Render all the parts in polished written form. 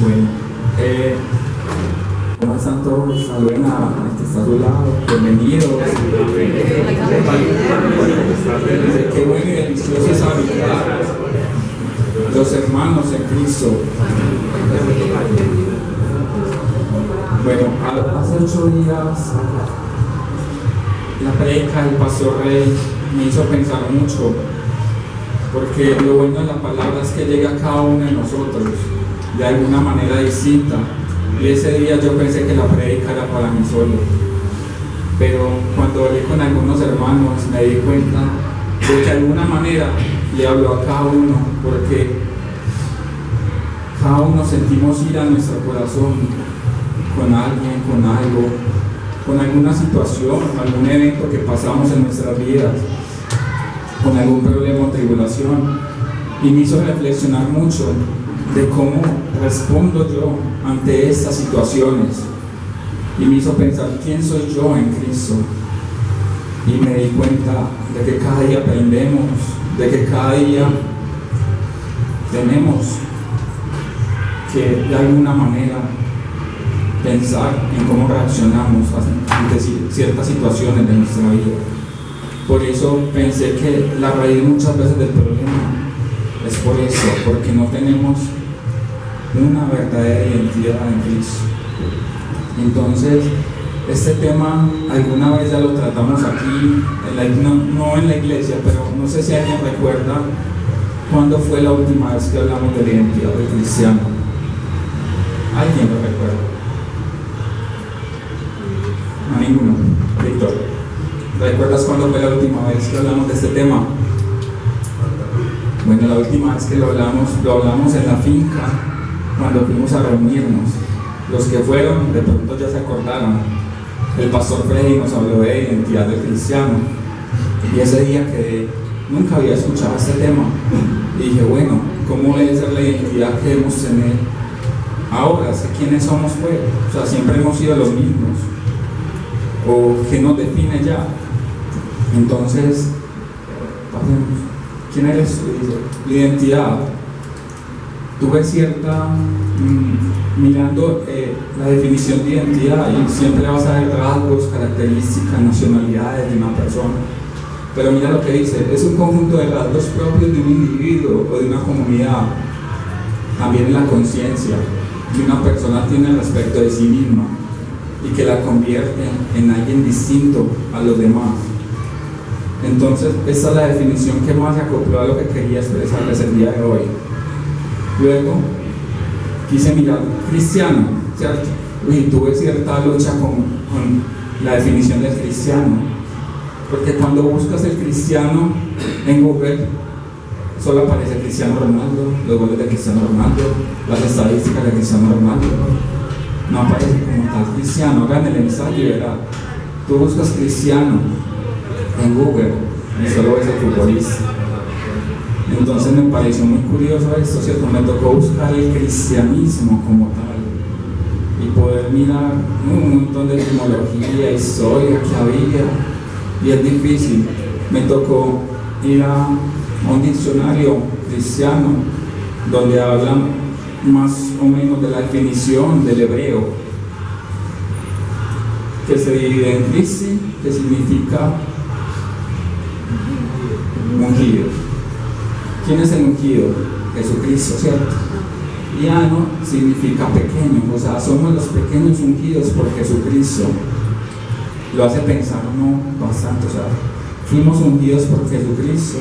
Bueno, ¿cómo están todos? Saluden a este está a su lado, bienvenidos. Qué bueno y delicioso es habitar los hermanos en Cristo. Bueno, hace 8 días la predica del pastor Rey me hizo pensar mucho, porque lo bueno de la palabra es que llega a cada uno de nosotros de alguna manera distinta, y ese día yo pensé que la predica era para mí solo, pero cuando hablé con algunos hermanos me di cuenta de que de alguna manera le habló a cada uno, porque cada uno sentimos ir a nuestro corazón con alguien, con algo, con alguna situación, algún evento que pasamos en nuestras vidas, con algún problema o tribulación, y me hizo reflexionar mucho de cómo respondo yo ante estas situaciones, y me hizo pensar quién soy yo en Cristo, y me di cuenta de que cada día aprendemos, de que cada día tenemos que de alguna manera pensar en cómo reaccionamos ante ciertas situaciones de nuestra vida. Por eso pensé que la raíz muchas veces del problema es por eso, porque no tenemos una verdadera identidad en Cristo. Entonces, este tema alguna vez ya lo tratamos aquí, no en la iglesia, pero no sé si alguien recuerda cuándo fue la última vez que hablamos de la identidad del cristiano. ¿Alguien lo recuerda? A ninguno. Víctor, ¿recuerdas cuándo fue la última vez que hablamos de este tema? Bueno, la última vez que lo hablamos en la finca, cuando fuimos a reunirnos. Los que fueron, de pronto ya se acordaron. El pastor Freddy nos habló de identidad del cristiano, y ese día que nunca había escuchado este tema, y dije, bueno, ¿cómo debe ser la identidad que debemos tener ahora? ¿Quiénes somos, pues? O sea, siempre hemos sido los mismos, o qué nos define ya. Entonces, pasemos. ¿Quién eres tú? Dice, la identidad. Tuve cierta, mirando la definición de identidad, y siempre vas a ver rasgos, características, nacionalidades de una persona, pero mira lo que dice, es un conjunto de rasgos propios de un individuo o de una comunidad. También la conciencia que una persona tiene respecto de sí misma y que la convierte en alguien distinto a los demás. Entonces, esta es la definición que más se acopló a lo que quería expresarles el día de hoy. Luego, quise mirar cristiano, ¿cierto? Y tuve cierta lucha con la definición del cristiano, porque cuando buscas el cristiano en Google, solo aparece Cristiano Ronaldo, los goles de Cristiano Ronaldo, las estadísticas de Cristiano Ronaldo. No aparece como tal cristiano. Hagan el ensayo y verán. Tú buscas cristiano en Google y solo ves el futbolista. Entonces me pareció muy curioso esto, ¿cierto? Me tocó buscar el cristianismo como tal y poder mirar un montón de etimología, historia que había, y es difícil. Me tocó ir a un diccionario cristiano donde hablan más o menos de la definición del hebreo, que se divide en Cristi, que significa ungido. ¿Quién es el ungido? Jesucristo, ¿cierto? Y ano significa pequeño, o sea, somos los pequeños ungidos por Jesucristo. Lo hace pensar uno bastante, o sea, fuimos ungidos por Jesucristo,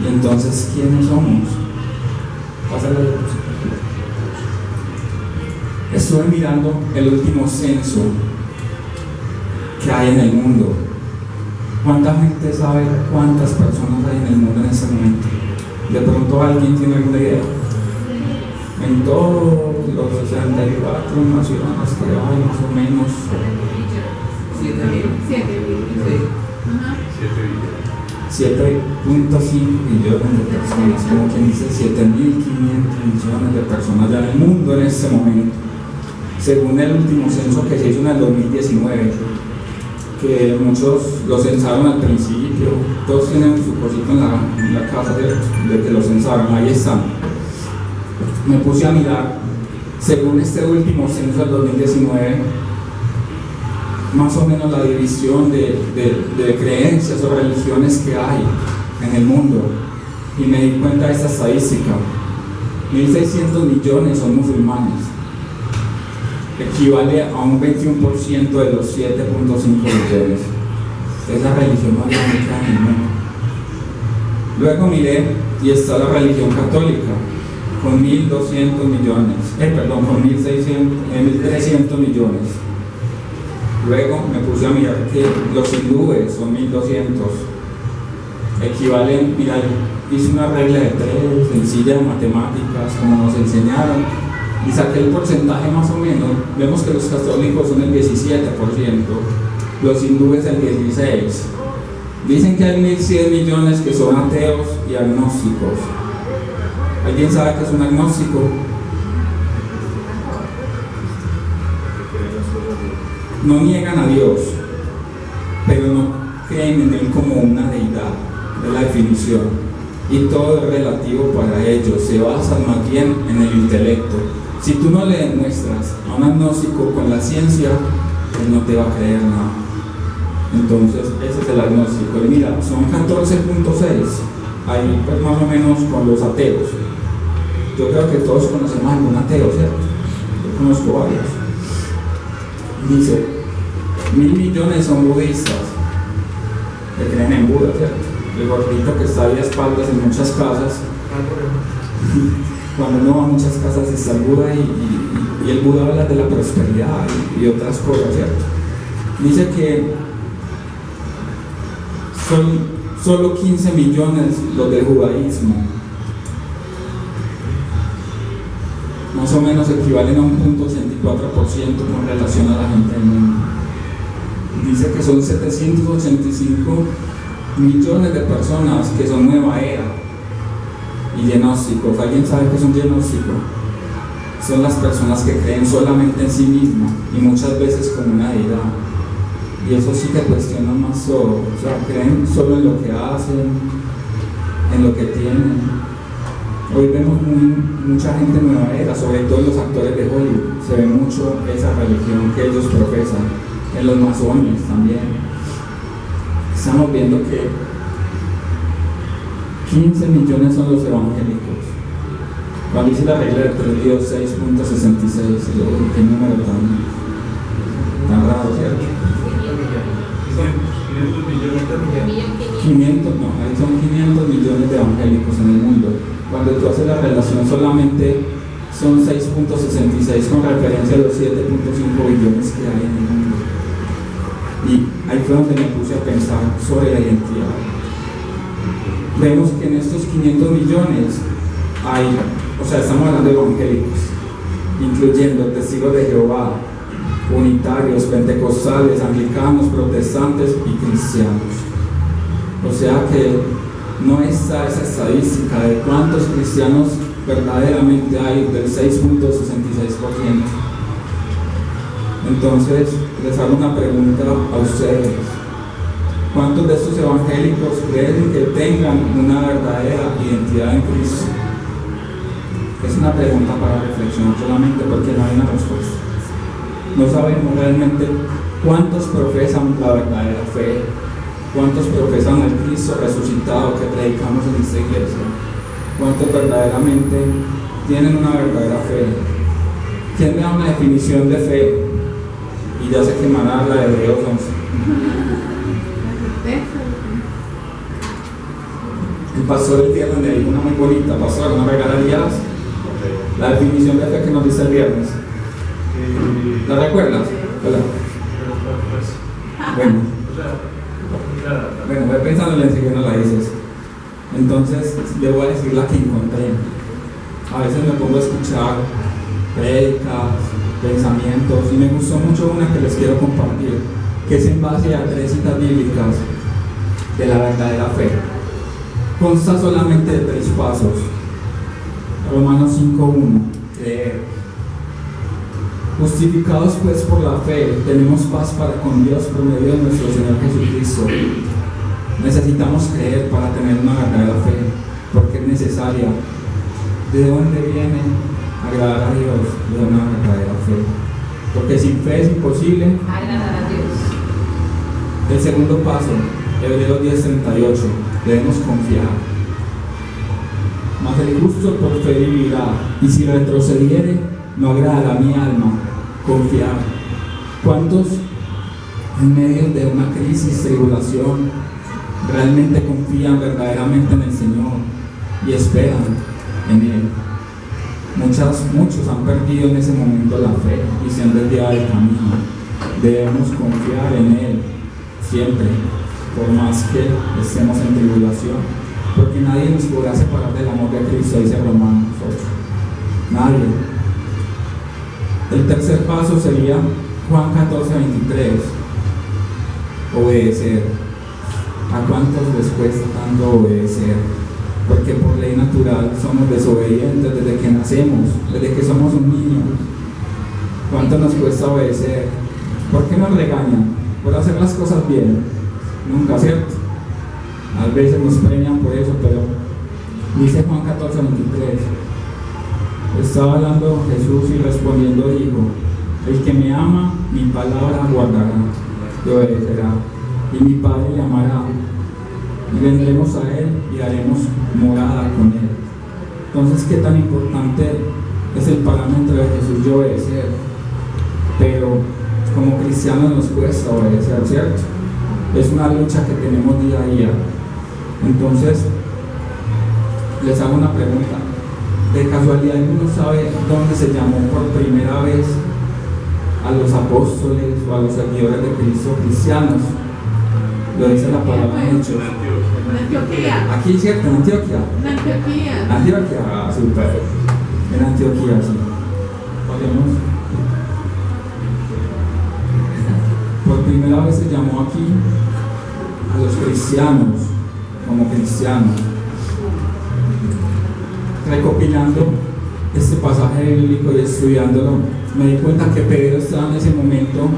y entonces, ¿quiénes somos? Pásale. Estuve mirando el último censo que hay en el mundo. ¿Cuánta gente sabe cuántas personas hay en el mundo en este momento? De pronto alguien tiene alguna idea. En todos los 64 naciones que hay, más o menos 7.5 millones de personas, como quien dice 7.500 millones de personas ya en el mundo en este momento, según el último censo que se hizo en el 2019, que muchos lo censaron al principio. Todos tienen su cosito en la casa de que lo censaron, ahí están. Me puse a mirar Según este último censo del 2019, más o menos la división de creencias o religiones que hay en el mundo, y me di cuenta de esta estadística: 1.600 millones son musulmanes, equivale a un 21% de los 7.5 millones. Es la religión más grande que hay en el mundo. Luego miré y está la religión católica con 1.200 millones, con 1.300 millones. Luego me puse a mirar que los hindúes son 1.200, equivalen, mira, hice una regla de 3 sencilla de matemáticas como nos enseñaron y saqué el porcentaje más o menos. Vemos que los católicos son el 17%, los hindúes el 16%. Dicen que hay 1.100 millones que son ateos y agnósticos. ¿Alguien sabe qué es un agnóstico? No niegan a Dios, pero no creen en Él como una deidad, de la definición, y todo es relativo para ellos, se basan más bien en el intelecto. Si tú no le demuestras a un agnóstico con la ciencia, él no te va a creer nada. Entonces, ese es el agnóstico. Y mira, son 14.6, ahí pues más o menos con los ateos. Yo creo que todos conocemos a algún ateo, ¿cierto? Yo conozco varios. Dice, 1.000 millones son budistas, que creen en Buda, ¿cierto? El gordito que está ahí a espaldas en muchas casas. Cuando uno va a muchas casas está el Buda y el Buda habla de la prosperidad y otras cosas, ¿cierto? Dice que son solo 15 millones los del judaísmo. Más o menos equivalen a un 0.84% con relación a la gente del mundo. Dice que son 785 millones de personas que son nueva era y gnósticos. ¿Alguien sabe qué es un gnóstico? Son las personas que creen solamente en sí mismas y muchas veces como una deidad. Y eso sí que cuestionan más todo. O sea, creen solo en lo que hacen, en lo que tienen. Hoy vemos mucha gente nueva era, sobre todo los actores de Hollywood. Se ve mucho esa religión que ellos profesan, en los masones también. Estamos viendo que 15 millones son los evangélicos. Cuando hice la regla de 3 Dios 6.66, qué número tan raro, ¿cierto? 500, no, ahí son 500 millones de evangélicos en el mundo. Cuando tú haces la relación solamente son 6.66 con referencia a los 7.5 billones que hay en el mundo. Y ahí fue donde me puse a pensar sobre la identidad. Vemos que en estos 500 millones hay, estamos hablando de evangélicos, incluyendo testigos de Jehová, unitarios, pentecostales, anglicanos, protestantes y cristianos. O sea que no está esa estadística de cuántos cristianos verdaderamente hay del 6.66%. Entonces, les hago una pregunta a ustedes. ¿Cuántos de estos evangélicos creen que tengan una verdadera identidad en Cristo? Es una pregunta para reflexionar solamente porque no hay una respuesta. No sabemos realmente cuántos profesan la verdadera fe, cuántos profesan el Cristo resucitado que predicamos en esta iglesia, cuántos verdaderamente tienen una verdadera fe. ¿Quién me da una definición de fe? Y ya se quemará la de Hebreos 11. El pastor el viernes me dijo una muy bonita: pastor, ¿no regalarías la definición de fe que nos dice el viernes? ¿La recuerdas? Hola. Bueno, voy pensando en la enseguida la dices. Entonces, le voy a decir la que encontré. A veces me pongo a escuchar prédicas, pensamientos, y me gustó mucho una que les quiero compartir, que es en base a 3 citas bíblicas de la verdadera fe. Consta solamente de 3 pasos. Romanos 5:1, creer. Justificados pues por la fe, tenemos paz para con Dios por medio de nuestro Señor Jesucristo. Necesitamos creer para tener una verdadera fe, porque es necesaria. ¿De dónde viene agradar a Dios de una verdadera fe. Porque sin fe es imposible agradar a Dios. El segundo paso, Hebreos 10:38, debemos confiar. Mas el justo por fe vivirá, y si retrocediere, no agradará a mi alma. Confiar. ¿Cuántos en medio de una crisis, tribulación, realmente confían verdaderamente en el Señor y esperan en Él? Muchos han perdido en ese momento la fe y se han desviado del camino. Debemos confiar en Él siempre, por más que estemos en tribulación, porque nadie nos podrá separar del amor de Cristo, dice Romanos 8. Nadie. El tercer paso sería Juan 14:23, obedecer. ¿A cuántos les cuesta tanto obedecer? Porque por ley natural somos desobedientes desde que nacemos, desde que somos un niño. ¿Cuánto nos cuesta obedecer? ¿Por qué nos regañan? Por hacer las cosas bien. Nunca, ¿cierto? A veces nos premian por eso, pero dice Juan 14:23. Estaba hablando Jesús y respondiendo dijo: el que me ama, mi palabra guardará y obedecerá, y mi Padre le amará, y vendremos a Él y haremos morada con Él. Entonces, ¿qué tan importante es el parámetro de Jesús de obedecer? Pero como cristianos nos cuesta obedecer, ¿cierto? Es una lucha que tenemos día a día. Entonces, les hago una pregunta. ¿De casualidad alguno sabe dónde se llamó por primera vez a los apóstoles o a los seguidores de Cristo cristianos? Lo dice la palabra de Hechos. En Antioquía. Aquí, ¿cierto? En Antioquia. En Antioquía. Antioquia, super. En Antioquia, sí. Podemos. Por primera vez se llamó aquí a los cristianos como cristianos. Recopilando este pasaje bíblico y estudiándolo, me di cuenta que Pedro estaba en ese momento.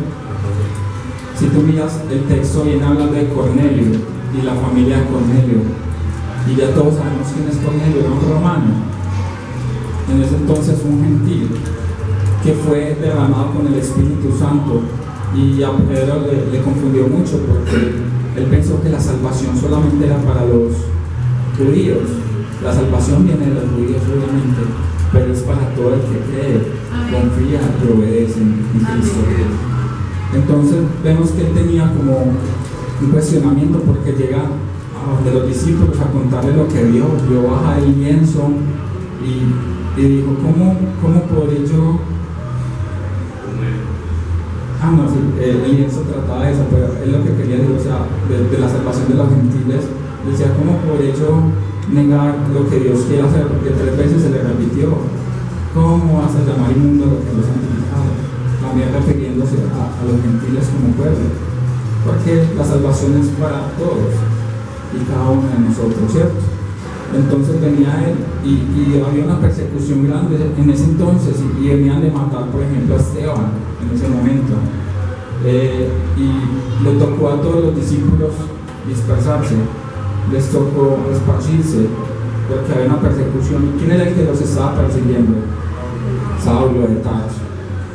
Si tú miras el texto, viene hablando de Cornelio y la familia de Cornelio, y ya todos sabemos quién es Cornelio, era un romano, en ese entonces un gentil que fue derramado con el Espíritu Santo, y a Pedro le confundió mucho porque él pensó que la salvación solamente era para los judíos. La salvación viene de los judíos obviamente, pero es para todo el que cree, confía y obedece en Cristo. Entonces vemos que él tenía como un cuestionamiento porque llega de los discípulos a contarle lo que vio baja el lienzo y dijo, ¿cómo podré yo? No, sí, el lienzo trataba de eso, pero él lo que quería decir, o sea, de la salvación de los gentiles, decía, ¿cómo podré yo negar lo que Dios quiere hacer? Porque 3 veces se le repitió, ¿cómo vas a llamar inmundo lo que no es santificado? También refiriéndose a los gentiles como pueblo, porque la salvación es para todos y cada uno de nosotros, ¿cierto? Entonces venía él y había una persecución grande en ese entonces y venían de matar, por ejemplo, a Esteban en ese momento, y le tocó a todos los discípulos dispersarse, les tocó esparcirse porque había una persecución. ¿Quién era el que los estaba persiguiendo? Saulo de Tarso,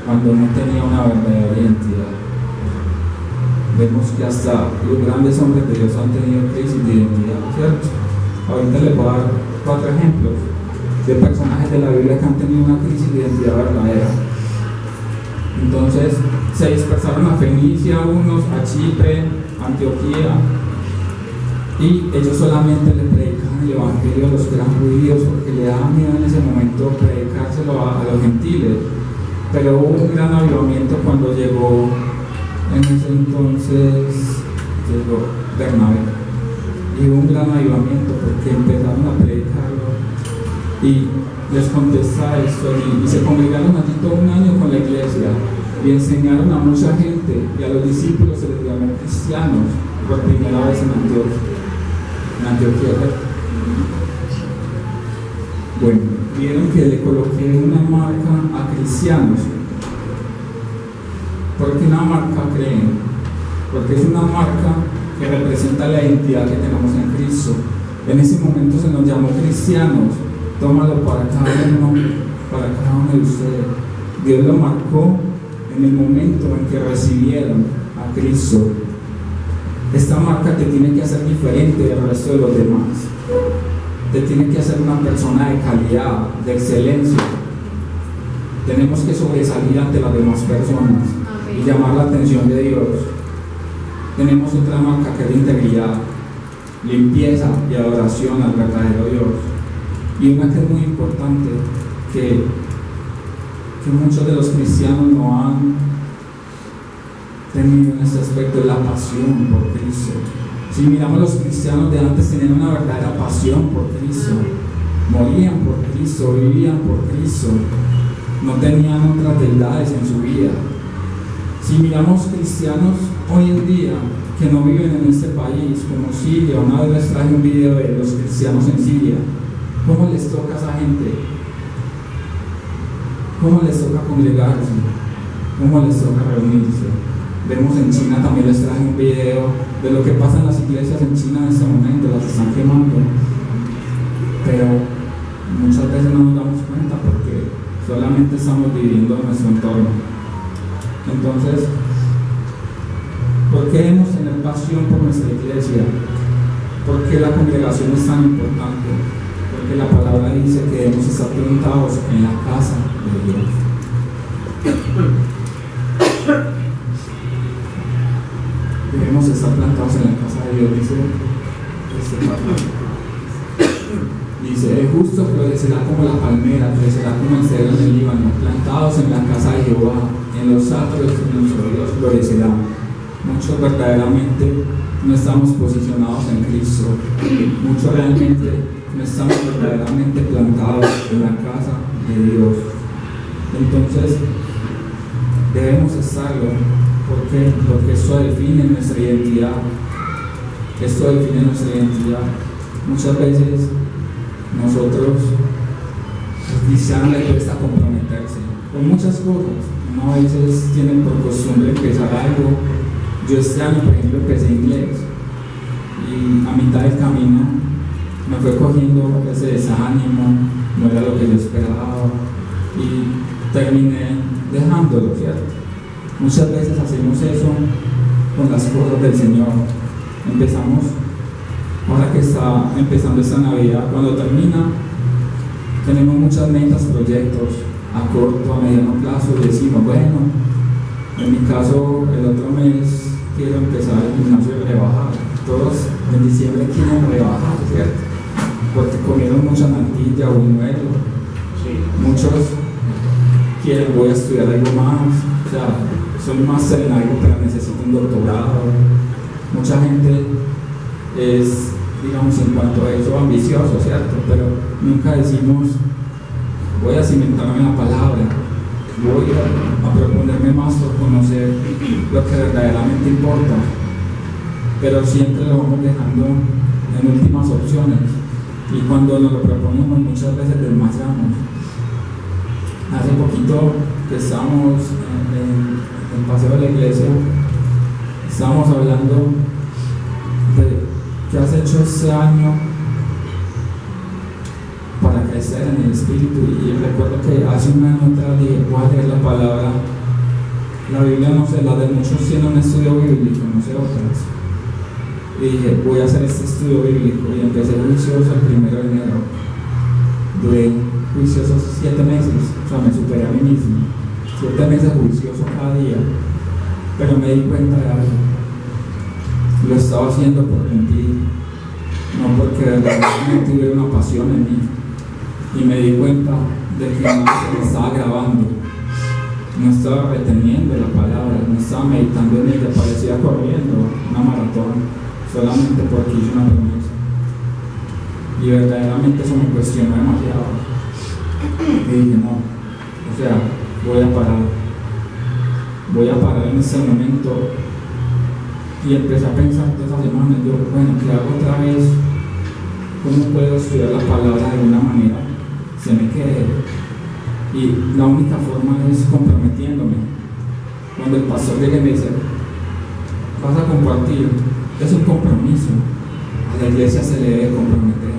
cuando no tenía una verdadera identidad. Vemos que hasta los grandes hombres de Dios han tenido crisis de identidad, ¿cierto? Ahorita les voy a dar 4 ejemplos de personajes de la Biblia que han tenido una crisis de identidad verdadera. Entonces se dispersaron a Fenicia unos, a Chipre, Antioquía, y ellos solamente le predicaban el evangelio a los que eran judíos porque le daba miedo en ese momento predicárselo a los gentiles. Pero hubo un gran avivamiento cuando llegó, en ese entonces llegó Bernabé, y hubo un gran avivamiento porque empezaron a predicarlo y les contesta esto, y se congregaron allí todo un año con la iglesia y enseñaron a mucha gente, y a los discípulos se les llamó cristianos por primera vez en Antioquía. Bueno, vieron que le coloqué una marca a cristianos. ¿Por qué una marca creen? Porque es una marca que representa la identidad que tenemos en Cristo. En ese momento se nos llamó cristianos. Tómalo para cada uno para cada uno de ustedes. Dios lo marcó en el momento en que recibieron a Cristo. Esta marca te tiene que hacer diferente del resto de los demás. Te tiene que hacer una persona de calidad, de excelencia. Tenemos que sobresalir ante las demás personas y llamar la atención de Dios. Tenemos otra marca que es de integridad, limpieza y adoración al verdadero Dios. Y una que es muy importante, que muchos de los cristianos no han tenido en este aspecto, es la pasión por Cristo. Si miramos, los cristianos de antes tenían una verdadera pasión por Cristo, morían por Cristo, vivían por Cristo, no tenían otras deidades en su vida. Si miramos cristianos hoy en día que no viven en este país, como Siria, una vez les traje un video de los cristianos en Siria, ¿cómo les toca a esa gente? ¿Cómo les toca congregarse? ¿Cómo les toca reunirse? Vemos en China, también les traje un video de lo que pasa en las iglesias en China en este momento, las están quemando, pero muchas veces no nos damos cuenta porque solamente estamos viviendo en nuestro entorno. Entonces, ¿por qué debemos tener pasión por nuestra iglesia? ¿Por qué la congregación es tan importante? Porque la palabra dice que debemos estar plantados en la casa de Dios. Debemos estar plantados en la casa de Dios, dice este pasaje. Dice: el justo florecerá como la palmera, crecerá como el cedro en el Líbano, plantados en la casa de Jehová, en los atrios de nuestro Dios florecerá. Muchos verdaderamente no estamos posicionados en Cristo, muchos realmente no estamos verdaderamente plantados en la casa de Dios. Entonces, debemos estarlo. ¿Por qué? Porque esto define nuestra identidad. Esto define nuestra identidad. Muchas veces nosotros, los cristianos, les cuesta comprometerse con muchas cosas. Uno a veces tiene por costumbre empezar algo. Yo este año, por ejemplo, empecé inglés y a mitad del camino me fue cogiendo ese desánimo, no era lo que yo esperaba y terminé dejándolo, ¿cierto? Muchas veces hacemos eso con las cosas del Señor. Empezamos, ahora que está empezando esta Navidad, cuando termina, tenemos muchas metas, proyectos a corto, a mediano plazo, y decimos, bueno, en mi caso, el otro mes quiero empezar el gimnasio de rebajar. Todos en diciembre quieren rebajar, ¿cierto? Porque comieron mucha natilla o buñuelo. Muchos quieren, voy a estudiar algo más, o sea, soy máster en algo, pero necesito un doctorado. Mucha gente es, digamos, en cuanto a eso, ambicioso, ¿cierto? Pero nunca decimos, voy a cimentarme en la palabra, voy a proponerme más por conocer lo que verdaderamente importa, pero siempre lo vamos dejando en últimas opciones, y cuando nos lo proponemos muchas veces desmayamos. Hace poquito que estábamos en el paseo de la iglesia, estábamos hablando de qué has hecho este año para crecer en el espíritu, y recuerdo que hace un año atrás dije, voy a leer la palabra. La Biblia, no sé, la de muchos tiene un estudio bíblico, no sé otras, y dije, voy a hacer este estudio bíblico, y empecé juicioso el 1 de enero. Duré juicioso 7 meses, o sea, me superé a mí mismo, 7 meses juicioso cada día, pero me di cuenta de algo. Lo estaba haciendo por cumplir, no porque verdaderamente tuviera una pasión en mí. Y me di cuenta de que no se me estaba grabando, no estaba reteniendo la palabra, no estaba meditando en ella, parecía corriendo una maratón, solamente porque hice una promesa. Y verdaderamente eso me cuestionó demasiado. Y dije, no, o sea, voy a parar en este momento. Y empecé a pensar todas esas semanas, yo, bueno, ¿qué hago otra vez? ¿Cómo puedo estudiar la palabra de una manera se me quede? Y la única forma es comprometiéndome. Cuando el pastor llega y me dice, vas a compartir, es un compromiso. A la iglesia se le debe comprometer.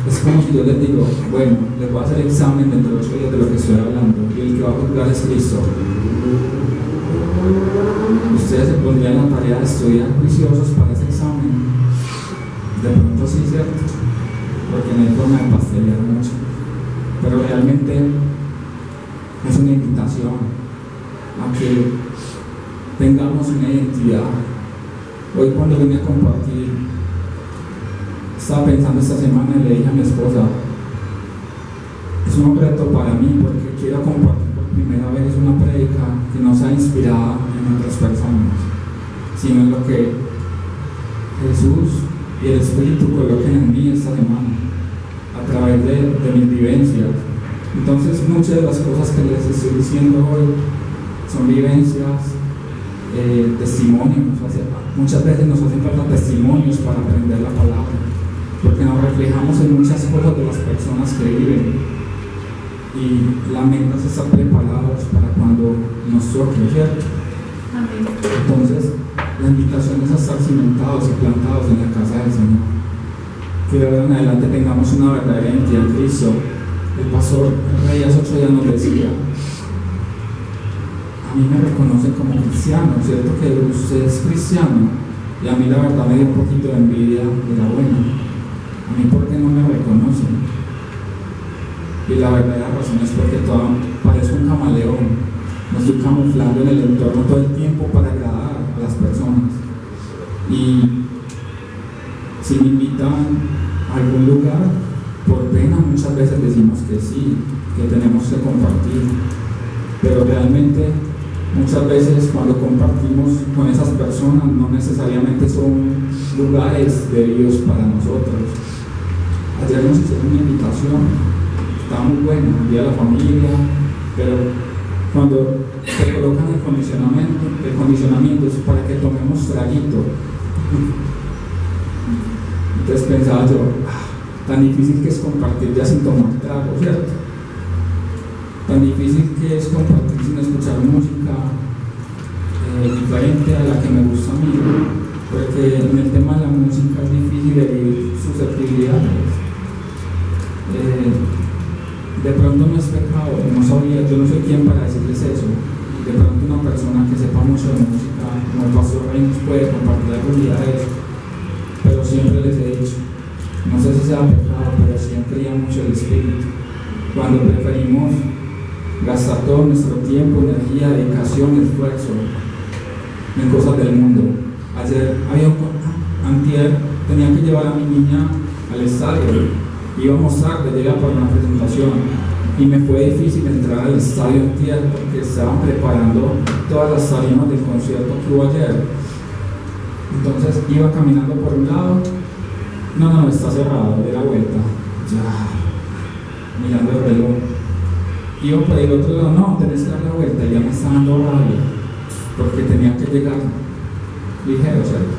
Es como si yo les digo, bueno, les voy a hacer examen dentro de 8 días de lo que estoy hablando y el que va a juzgar es Cristo. Ustedes se pondrían la tarea de estudiar juiciosos para ese examen. De pronto sí, ¿cierto? Porque no hay forma de pastelear mucho. Pero realmente es una invitación a que tengamos una identidad. Hoy cuando vine a compartir, estaba pensando esta semana y le dije a mi esposa, es un reto para mí porque quiero compartir por primera vez una prédica que no sea inspirada en otras personas, sino en lo que Jesús y el Espíritu coloquen en mí esta semana a través de mis vivencias. Entonces muchas de las cosas que les estoy diciendo hoy son vivencias, testimonios. Muchas veces nos hacen falta testimonios para aprender la palabra, porque nos reflejamos en muchas cosas de las personas que viven y la meta es estar preparados para cuando nos toque, ¿cierto? Amén. Entonces la invitación es a estar cimentados y plantados en la casa del Señor, que de ahora en adelante tengamos una verdadera identidad en Cristo. El pastor Rey hace 8 días nos decía, a mí me reconocen como cristiano, ¿cierto? Que usted es cristiano, y a mí la verdad me dio un poquito de envidia de la buena. A mí, ¿por qué no me reconocen? Y la verdadera razón es porque parezco un camaleón, me estoy camuflando en el entorno todo el tiempo para agradar a las personas. Y si me invitan a algún lugar, por pena muchas veces decimos que sí, que tenemos que compartir, pero realmente muchas veces cuando compartimos con esas personas no necesariamente son lugares debidos para nosotros. Ayer nos hicieron una invitación, está muy buena, el día de la familia, pero cuando te colocan el condicionamiento es para que tomemos traguito. Entonces pensaba yo, tan difícil que es compartir ya sin tomar trago, ¿cierto? Tan difícil que es compartir sin escuchar música diferente a la que me gusta a mí, porque en el tema de la música es difícil herir susceptibilidades. De pronto no es pecado, no sabía, yo no soy quien para decirles eso. De pronto una persona que sepa mucho de música, como el pastor Rey, nos puede compartir algún día de eso, pero siempre les he dicho, no sé si sea pecado, pero siempre hay mucho el espíritu. Cuando preferimos gastar todo nuestro tiempo, energía, dedicación, esfuerzo en cosas del mundo. Ayer antier tenía que llevar a mi niña al estadio, íbamos tarde, llegué para una presentación y me fue difícil entrar al estadio antier porque estaban preparando todas las tarimas del concierto que hubo ayer. Entonces iba caminando por un lado, no, está cerrado, de la vuelta, ya, mirando el reloj. Iba por el otro lado, no, tenés que dar la vuelta, y ya me estaba dando rabia, porque tenía que llegar ligero, ¿cierto?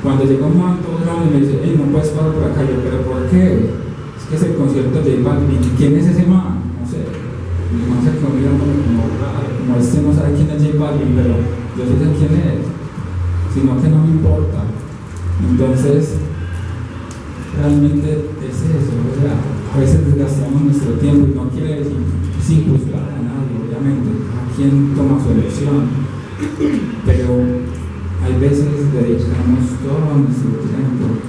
Cuando llegó un man todo grande me dice, hey, no puedes parar por acá, yo, pero ¿por qué? Es que es el concierto de J Balvin. ¿Quién es ese man? No sé. Y el man se quedó mirándome como raro, como este no sabe quién es J Balvin, pero yo sí sé quién es, sino que no me importa. Entonces, realmente es eso, o sea, a veces desgastamos nuestro tiempo y no quiere decir sin juzgar a nadie, obviamente, a quien toma su elección, pero hay veces dedicamos todo nuestro tiempo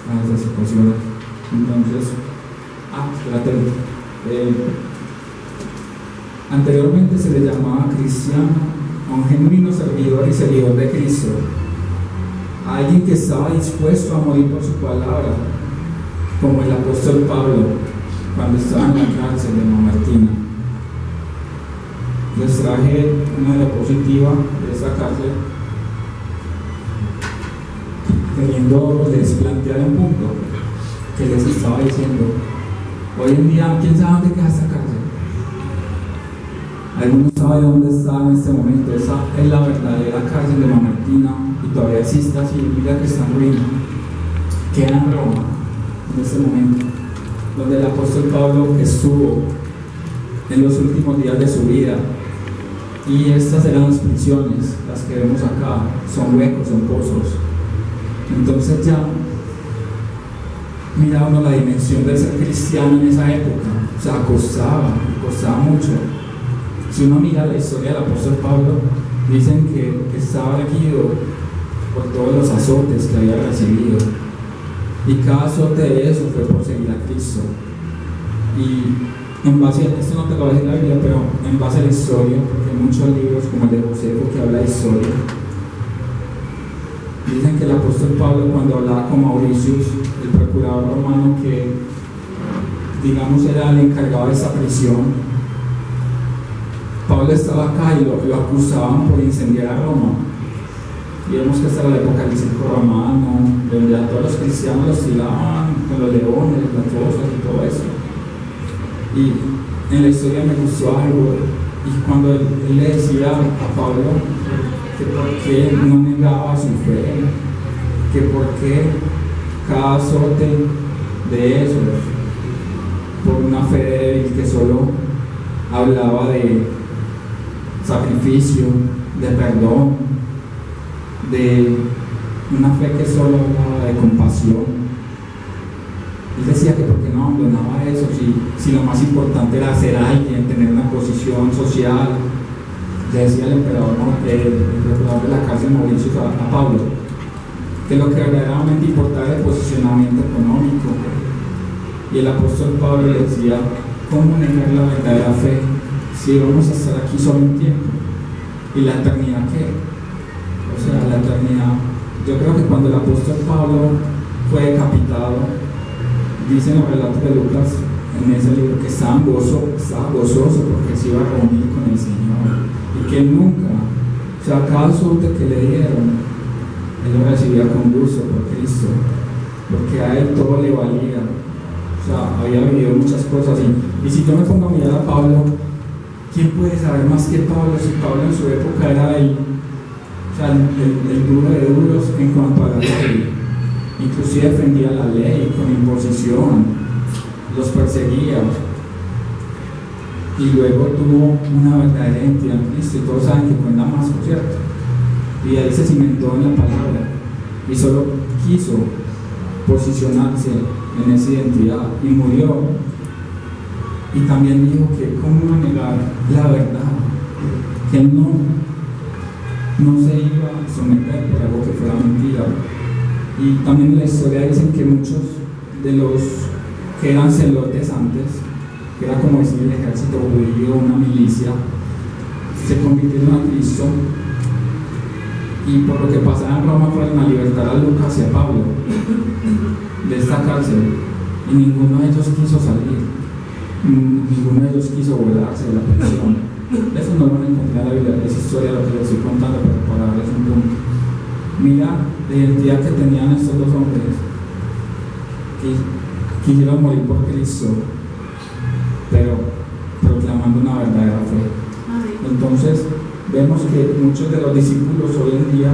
a esas situaciones. Entonces, espérate, anteriormente se le llamaba cristiano a un genuino servidor y seguidor de Cristo, a alguien que estaba dispuesto a morir por su palabra, como el apóstol Pablo cuando estaba en la cárcel de Mamertina. Les traje una diapositiva de esta cárcel queriéndoles plantear un punto que les estaba diciendo. Hoy en día, ¿quién sabe dónde queda esta cárcel? Algunos saben dónde está en este momento. Esa es la verdadera cárcel de Mamertina y todavía existe así, mira que está en ruina. Queda en Roma en este momento, donde el apóstol Pablo estuvo en los últimos días de su vida. Y estas eran las prisiones, las que vemos acá, son huecos, son pozos. Entonces ya mira uno la dimensión de ser cristiano en esa época. O sea, costaba mucho. Si uno mira la historia del apóstol Pablo, dicen que estaba erguido por todos los azotes que había recibido. Y cada azote de eso fue por seguir a Cristo. Y en base a esto no te lo va a decir la Biblia, pero en base a la historia, porque hay muchos libros como el de Josefo que habla de historia, dicen que el apóstol Pablo, cuando hablaba con Mauricius, el procurador romano, que digamos era el encargado de esa prisión, Pablo estaba acá y lo acusaban por incendiar a Roma. Y vemos que esta era la época del circo romano, donde a todos los cristianos los tiraban con los leones, las fosas y todo eso. Y en la historia me gustó algo, y cuando él le decía a Pablo que por qué no negaba su fe, que por qué cada azote de esos, por una fe débil que solo hablaba de sacrificio, de perdón, de una fe que solo hablaba de compasión. Él decía que porque no abandonaba eso, si lo más importante era ser alguien, tener una posición social. Le decía el emperador de la cárcel Mauricio a Pablo, que lo que verdaderamente importaba era el posicionamiento económico. Y el apóstol Pablo le decía, ¿cómo negar la verdadera fe si vamos a estar aquí solo un tiempo? ¿Y la eternidad qué? O sea, la eternidad. Yo creo que cuando el apóstol Pablo fue decapitado, dicen los relatos de Lucas en ese libro que estaba gozoso porque se iba a reunir con el Señor, y que nunca, o sea, cada azote que le dieron, él lo recibía con gusto por Cristo, porque a él todo le valía. O sea, había vivido muchas cosas, y si yo me pongo a mirar a Pablo, ¿quién puede saber más que Pablo? Si Pablo en su época era el duro de duros en cuanto a la ley, inclusive defendía la ley con imposición, los perseguía, y luego tuvo una verdadera identidad en Cristo, y todos saben que fue en Damasco, ¿cierto? Y ahí se cimentó en la palabra, y solo quiso posicionarse en esa identidad, y murió. Y también dijo que cómo iba a negar la verdad, que él no se iba a someter por algo que fuera mentira. Y también en la historia dicen que muchos de los que eran celotes antes, que era como decir el ejército judío, una milicia, se convirtieron a Cristo, y por lo que pasaba en Roma fueron a libertar a Lucas y a Pablo de esta cárcel, y ninguno de ellos quiso salir, ninguno de ellos quiso volarse de la prisión. Eso no lo van a encontrar en la Biblia, es historia lo que les estoy contando, pero para darles un punto. Mira la identidad que tenían estos dos hombres, que quisieron morir por Cristo, pero proclamando una verdadera fe. Entonces vemos que muchos de los discípulos hoy en día,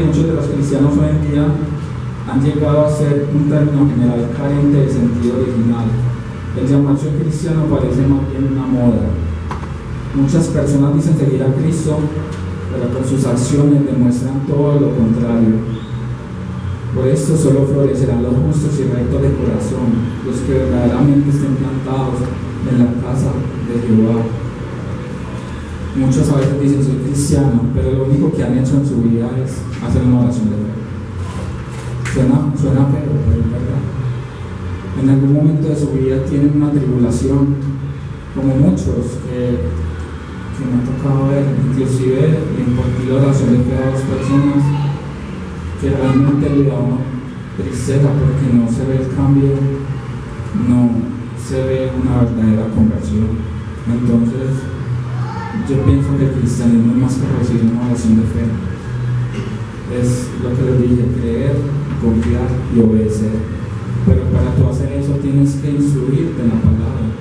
muchos de los cristianos hoy en día, han llegado a ser un término general carente de sentido original. El llamarse cristiano parece más bien una moda. Muchas personas dicen seguir a Cristo, pero con sus acciones demuestran todo lo contrario. Por esto solo florecerán los justos y rectos de corazón, los que verdaderamente estén plantados en la casa de Jehová. Muchos a veces dicen soy cristiano, pero lo único que han hecho en su vida es hacer una oración de fe. Suena feo, pero es verdad. En algún momento de su vida tienen una tribulación, como muchos que me ha tocado ver, inclusive le impartí la oración de fe a dos personas que realmente le da una tristeza porque no se ve el cambio, no se ve una verdadera conversión. Entonces yo pienso que el cristianismo es más que recibir una oración de fe, es lo que les dije, creer, confiar y obedecer. Pero para tú hacer eso tienes que instruirte en la palabra,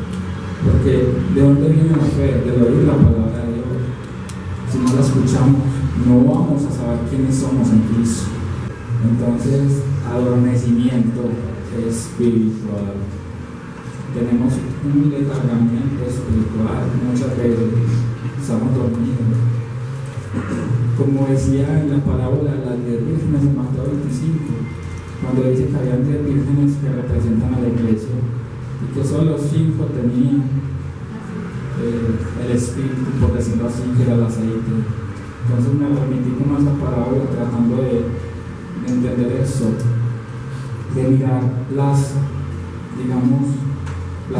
porque ¿de dónde viene la fe? De oír la palabra de Dios. Si no la escuchamos, no vamos a saber quiénes somos en Cristo. Entonces, adormecimiento espiritual. Tenemos un letargamiento espiritual, muchas veces estamos dormidos. Como decía en la parábola de las 10 vírgenes en Mateo 25, cuando dice que habían 10 vírgenes que representan a la iglesia y que solo 5 tenían el espíritu, por decirlo así, que era el aceite. Entonces me remití como a esa parábola tratando de entender eso, de mirar las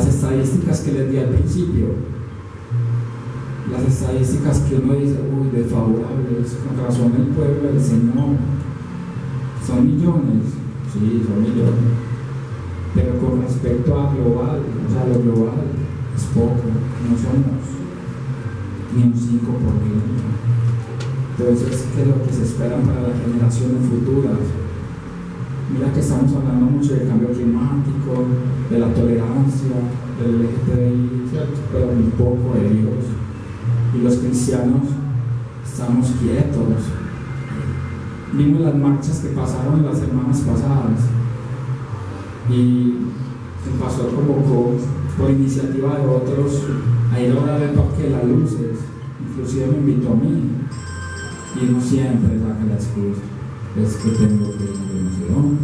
estadísticas que les di al principio, las estadísticas que uno dice, uy, desfavorables, con razón el pueblo del Señor, son millones, sí, son millones, pero con respecto a global, o sea, lo global es poco, no somos ni un 5%. Entonces, ¿qué es lo que se espera para las generaciones futuras? Mira que estamos hablando mucho del cambio climático, de la tolerancia, del LGTBI, ¿cierto? Pero muy poco de Dios. Y los cristianos estamos quietos. Vimos las marchas que pasaron las semanas pasadas y el pastor convocó por iniciativa de otros a ir a orar al Parque de las Luces. Inclusive me invitó a mí y no siempre saca la excusa, es que tengo que ir a no sé dónde,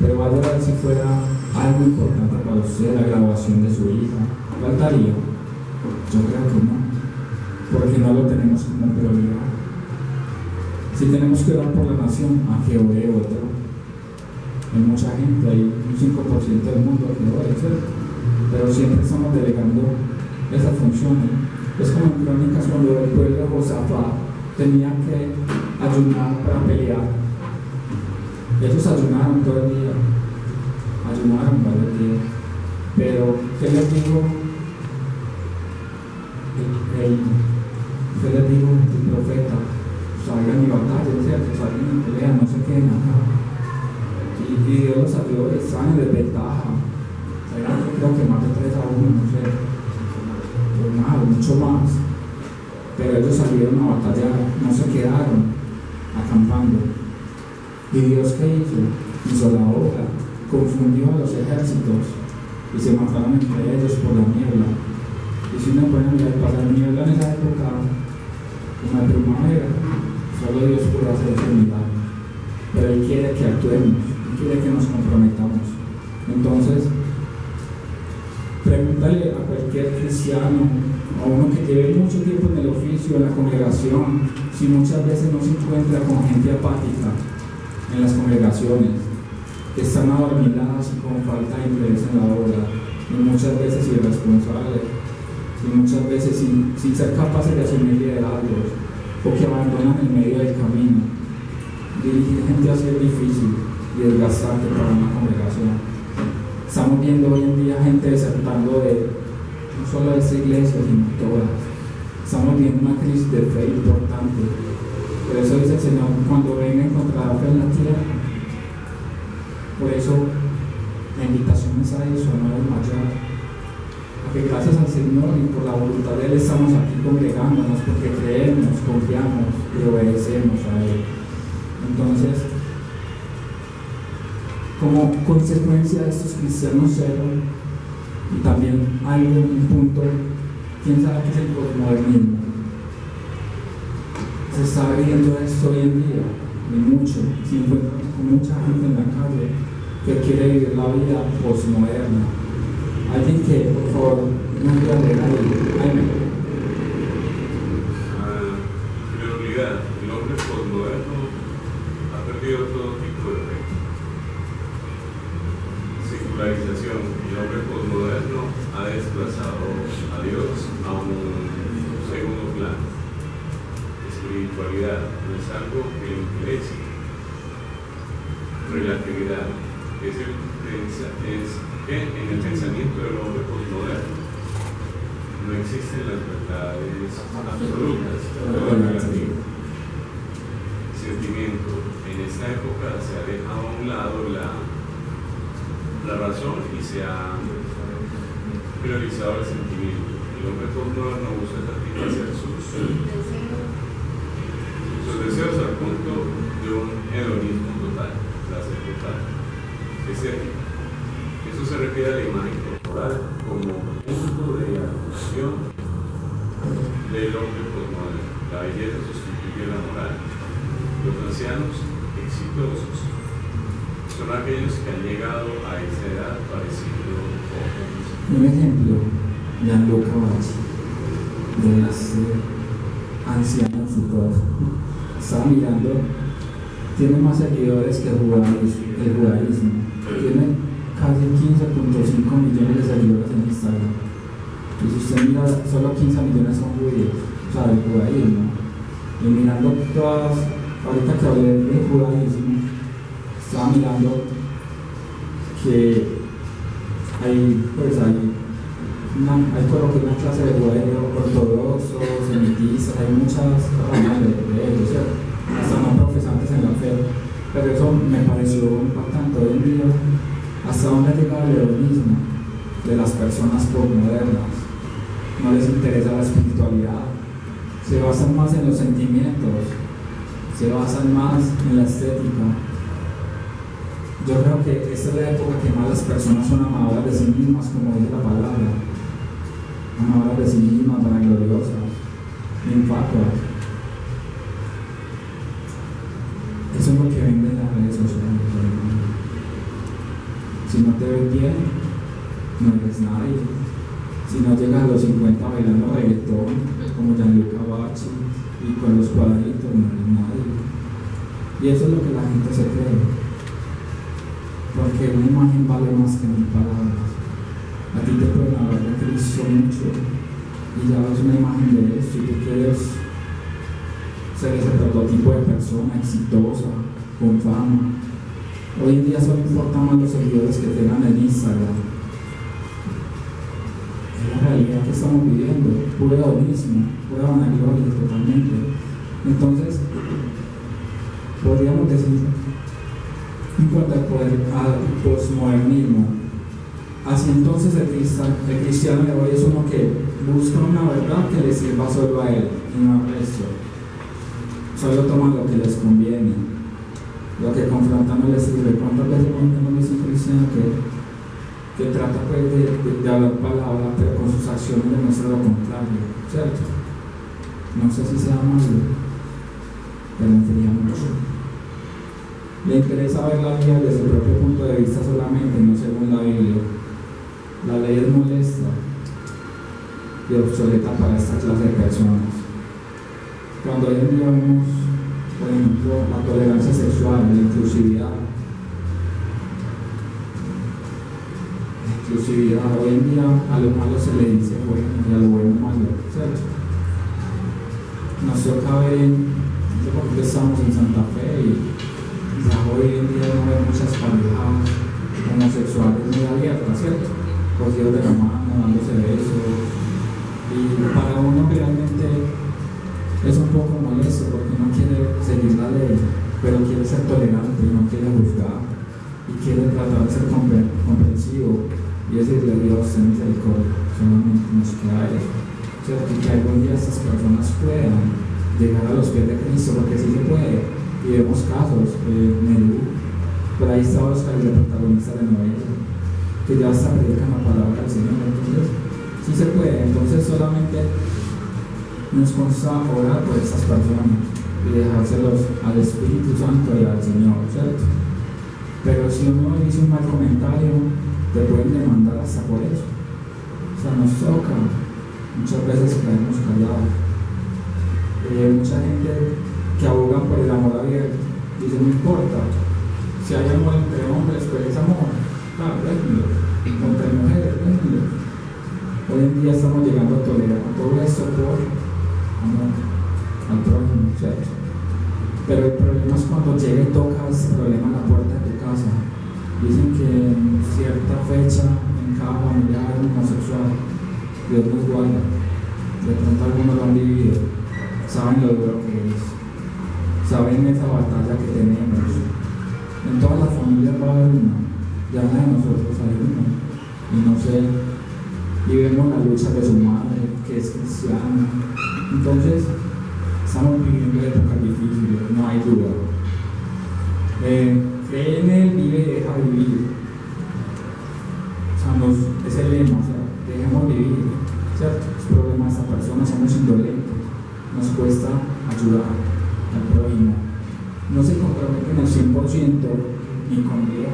pero vaya a ver si fuera algo importante para usted, la graduación de su hija. ¿Faltaría? Yo creo que no, porque no lo tenemos como prioridad. Si tenemos que orar por la nación, a que ore otro. Hay mucha gente, hay un 5% del mundo que ore, ¿cierto? Pero siempre estamos delegando esa función. Es como en Crónicas cuando el pueblo de Josafat tenía que ayunar para pelear. Ellos ayunaron todo el día, ayunaron varios días, pero ¿qué les digo? ¿Qué les digo el profeta? Salgan y batallen, ¿cierto? Salgan y pelean, no se queden acá. Y Dios los ayudó, estaban en desventaja. Creo que más de 3-1, no sé, o más, mucho más. Pero ellos salieron a batallar, no se quedaron acampando. ¿Y Dios qué hizo? Hizo la obra, confundió a los ejércitos y se mataron entre ellos por la niebla. Y si uno puede mirar, para la niebla en esa época, como la primavera, solo Dios puede hacer ese milagro. Pero Él quiere que actuemos, Él quiere que nos comprometamos. Entonces, pregúntale a cualquier cristiano, a uno que lleve mucho tiempo en el oficio, en la congregación, si muchas veces no se encuentra con gente apática en las congregaciones, que están adormiladas y con falta de interés en la obra, y muchas veces irresponsables, y muchas veces sin ser capaces de asumir liderazgos, o que abandonan en medio del camino. Dirigir gente así es difícil y desgastante para una congregación. Estamos viendo hoy en día gente desertando no solo de esta iglesia, sino todas. Estamos viendo una crisis de fe importante. Por eso dice el Señor, cuando venga a encontrar fe en la tierra. Por eso la invitación es a eso, no a desmayar. A que gracias al Señor y por la voluntad de Él estamos aquí congregándonos, porque creemos, confiamos y obedecemos a Él. Entonces, como consecuencia de estos cristianos cero, y también hay un punto, ¿quién sabe qué es el posmodernismo? Se está viendo esto hoy en día, y mucho, se encuentra con mucha gente en la calle que quiere vivir la vida posmoderna. Alguien que, por favor, no quiera leer ahí. Incredulidad. El hombre posmoderno ha perdido todo tipo de fe. Secularización. El hombre posmoderno ha desplazado a Dios a un segundo plano. Espiritualidad no es algo que le interese. Relatividad es que en el pensamiento del hombre posmoderno no existen las verdades absolutas, todo es relativo. Sentimiento. En esta época se ha dejado a un lado la razón y se ha priorizado el sentimiento. El hombre posmoderno busca satisfacer sus deseos al punto de un hedonismo total, placer total. Es ético. Eso se refiere a la imagen corporal como punto de adoración del hombre posmoderno. La belleza sustituye la moral. Los ancianos exitosos son aquellos que han llegado a esa edad parecido jóvenes. Un ejemplo, Gianluca Vacci, de las ancianas y todo. Estaba mirando, tiene más seguidores que el judaísmo. Tiene casi 15.5 millones de seguidores en Instagram. Y si usted mira, solo 15 millones son judíos, o sea, del judaísmo. Y mirando todas, ahorita que hablé del judaísmo, estaba mirando que hay coloqué una clase de judeo ortodoxo, semitistas, hay muchas ramas de ellos, ¿cierto? Hasta no profesantes en la fe, pero eso me pareció impactante hoy en día. ¿Hasta dónde ha llegado el hedonismo de las personas postmodernas? No les interesa la espiritualidad, se basan más en los sentimientos, se basan más en la estética. Yo creo que esta es la época que más las personas son amadoras de sí mismas, como dice la palabra, amadoras de sí mismas, vanagloriosas, infatuas. Eso es lo que venden las redes sociales. Si no te ves bien, no eres nadie. Si no llegas a los 50 bailando reggaetón, como Gianluca Vacci, y con los cuadritos, no eres nadie. Y eso es lo que la gente se cree. Porque una imagen vale más que 1000 palabras. A ti te pueden hablar de Cristo mucho y ya ves una imagen de esto y tú quieres ser ese prototipo de persona exitosa, con fama. Hoy en día solo importan más los seguidores que tengan en Instagram. Es la realidad que estamos viviendo, puro hedonismo, pura vanagloria totalmente. Entonces, podríamos decir, en cuanto al posmodernismo, así entonces el cristiano de hoy es uno que busca una verdad que le sirva solo a él y no al resto. Solo toman lo que les conviene, lo que confronta no les sirve. ¿Cuántas veces hemos visto un cristiano que trata pues de hablar palabra, pero con sus acciones demuestra lo contrario, ¿cierto? No sé si sea malo, pero enfría mucho. Le interesa ver la vida desde su propio punto de vista solamente, no según la Biblia. La ley es molesta y obsoleta para esta clase de personas. Cuando hoy en día vemos, por ejemplo, la tolerancia sexual, la inclusividad, hoy en día a lo malo se le dice bueno y a lo bueno malo, ¿cierto? Nos toca ver, yo porque estamos en Santa Fe y ya hoy en día no hay muchas parejas homosexuales muy abiertas, ¿cierto? Cogidos de la mano, dándose besos. Y para uno realmente es un poco molesto porque no quiere seguir la ley, pero quiere ser tolerante y no quiere juzgar. Y quiere tratar de ser comprensivo y decirle a Dios, ten misericordia, solamente nos queda eso. ¿Cierto? Y que algún día estas personas puedan llegar a los pies de Cristo, porque sí se puede. Y vemos casos, Nerú, por ahí está Oscar, el protagonista de novela, que ya hasta predican la palabra del Señor. Entonces, sí se puede. Entonces solamente nos consta orar por estas personas y dejárselos al Espíritu Santo y al Señor, ¿cierto? Pero si uno dice un mal comentario, te pueden demandar hasta por eso. O sea, nos toca, muchas veces caemos callados. Mucha gente que abogan por el amor abierto, dice no importa, si hay amor entre hombres, pues es amor, claro, déjenlo, entre mujeres, déjenlo. Hoy en día estamos llegando a tolerar todo esto por amor al prójimo, ¿cierto? Pero el problema es cuando llega y toca ese problema a la puerta de tu casa. Dicen que en cierta fecha en cada familia hay un homosexual, Dios nos guarda, de pronto algunos lo han vivido, saben lo duro que es, saben esa batalla que tenemos. En todas las familias va a haber uno, ya no de nosotros hay uno, y no sé, y vemos la lucha de su madre, que es cristiana. Entonces, estamos viviendo épocas difíciles, no hay duda. Cree en Él, vive y deja vivir. O sea, es el lema, o sea, dejemos vivir, ¿cierto? Es problema de esta persona, somos indolentes, nos cuesta ayudar al prójimo. No se comprometen al 100% ni con Dios,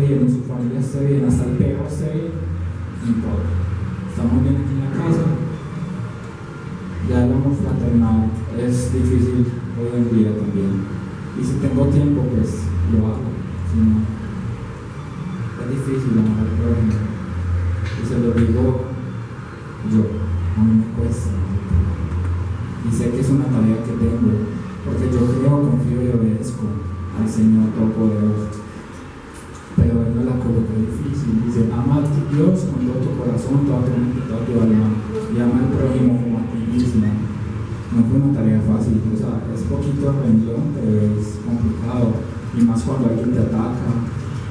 bien, y su familia esté bien, hasta el perro esté bien, no importa. Estamos bien aquí en la casa. Ya el amor fraternal es difícil hoy en día también. Y si tengo tiempo, pues lo hago. Si no, es difícil amar al prójimo. Y se lo digo yo, a mí me cuesta. Y sé que es una tarea que tengo, porque yo creo, confío y obedezco al Señor Todopoderoso. Pero Él no la colocó difícil. Dice, ama a Dios con todo tu corazón, toda tu mente, toda tu alma, y ama al prójimo como a ti mismo. No fue una tarea fácil, o sea, es poquito renglón, pero es complicado. Y más cuando alguien te ataca,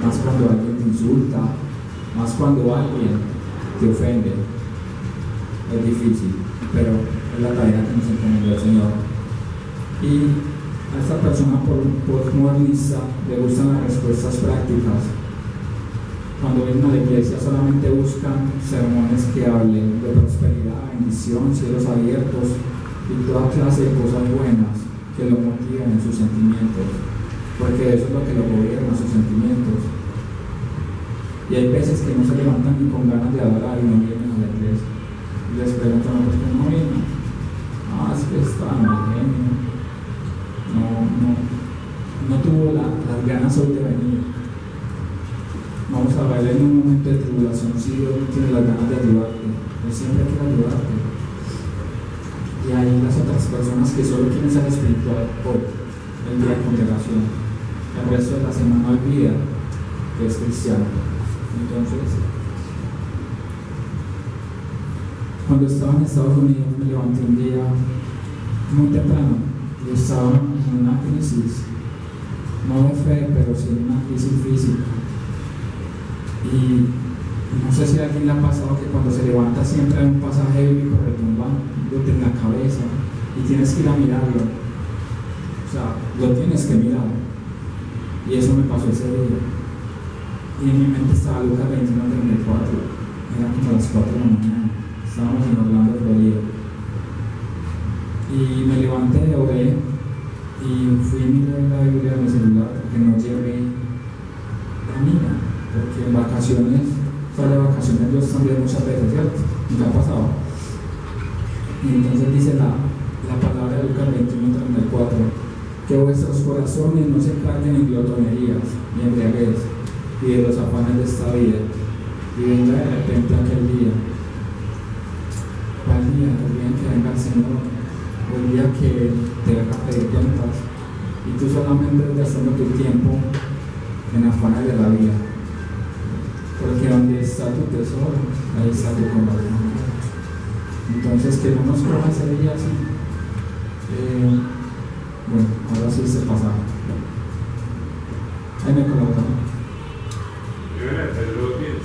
más cuando alguien te insulta, más cuando alguien te ofende. Es difícil, pero es la tarea que nos encomendó el Señor. Y a esta persona por modernista le gustan las respuestas prácticas. Cuando vienen a la iglesia solamente buscan sermones que hablen de prosperidad, bendición, cielos abiertos y toda clase de cosas buenas que lo motiven en sus sentimientos, porque eso es lo que lo gobierna, sus sentimientos. Y hay veces que no se levantan ni con ganas de adorar y no vienen a la iglesia. Y les preguntan, ¿por qué no vienen? Es que está en el genio. No tuvo las ganas hoy de venir. Vamos a ver en un momento de tribulación si Dios no tiene las ganas de ayudarte. Él siempre quiere ayudarte. Y hay las otras personas que solo quieren ser espiritual por el día de congregación. El resto de la semana olvida que es cristiano. Entonces, cuando estaba en Estados Unidos me levanté un día muy temprano y estaba en una crisis, no de fe, pero sí en una crisis física. Y no sé si a alguien le ha pasado que cuando se levanta siempre hay un pasaje bíblico retumbándote en la cabeza y tienes que ir a mirarlo. O sea, lo tienes que mirar. Y eso me pasó ese día. Y en mi mente estaba Lucas 21:34. Era como las 4 de la mañana. Estábamos en Orlando, Florida. Y me levanté, oré y fui a mirar la Biblia de mi celular porque no llevé la mía. Porque en vacaciones, sale de vacaciones yo también muchas veces, ¿cierto? ¿Nunca ha pasado? Y entonces dice la palabra de Lucas 21:34, que vuestros corazones no se carguen en glotonerías ni embriaguez y de los afanes de esta vida, y venga de repente aquel día. ¿Cuál día? El día en que venga el Señor, el día que te venga a pedir cuentas y tú solamente estás gastando tu tiempo en afanes de la vida, porque donde está tu tesoro, ahí está tu corazón. Entonces, que no nos coja ese día así. Bueno, ahora sí se pasa. Ahí me colocan. Primera de Pedro 10.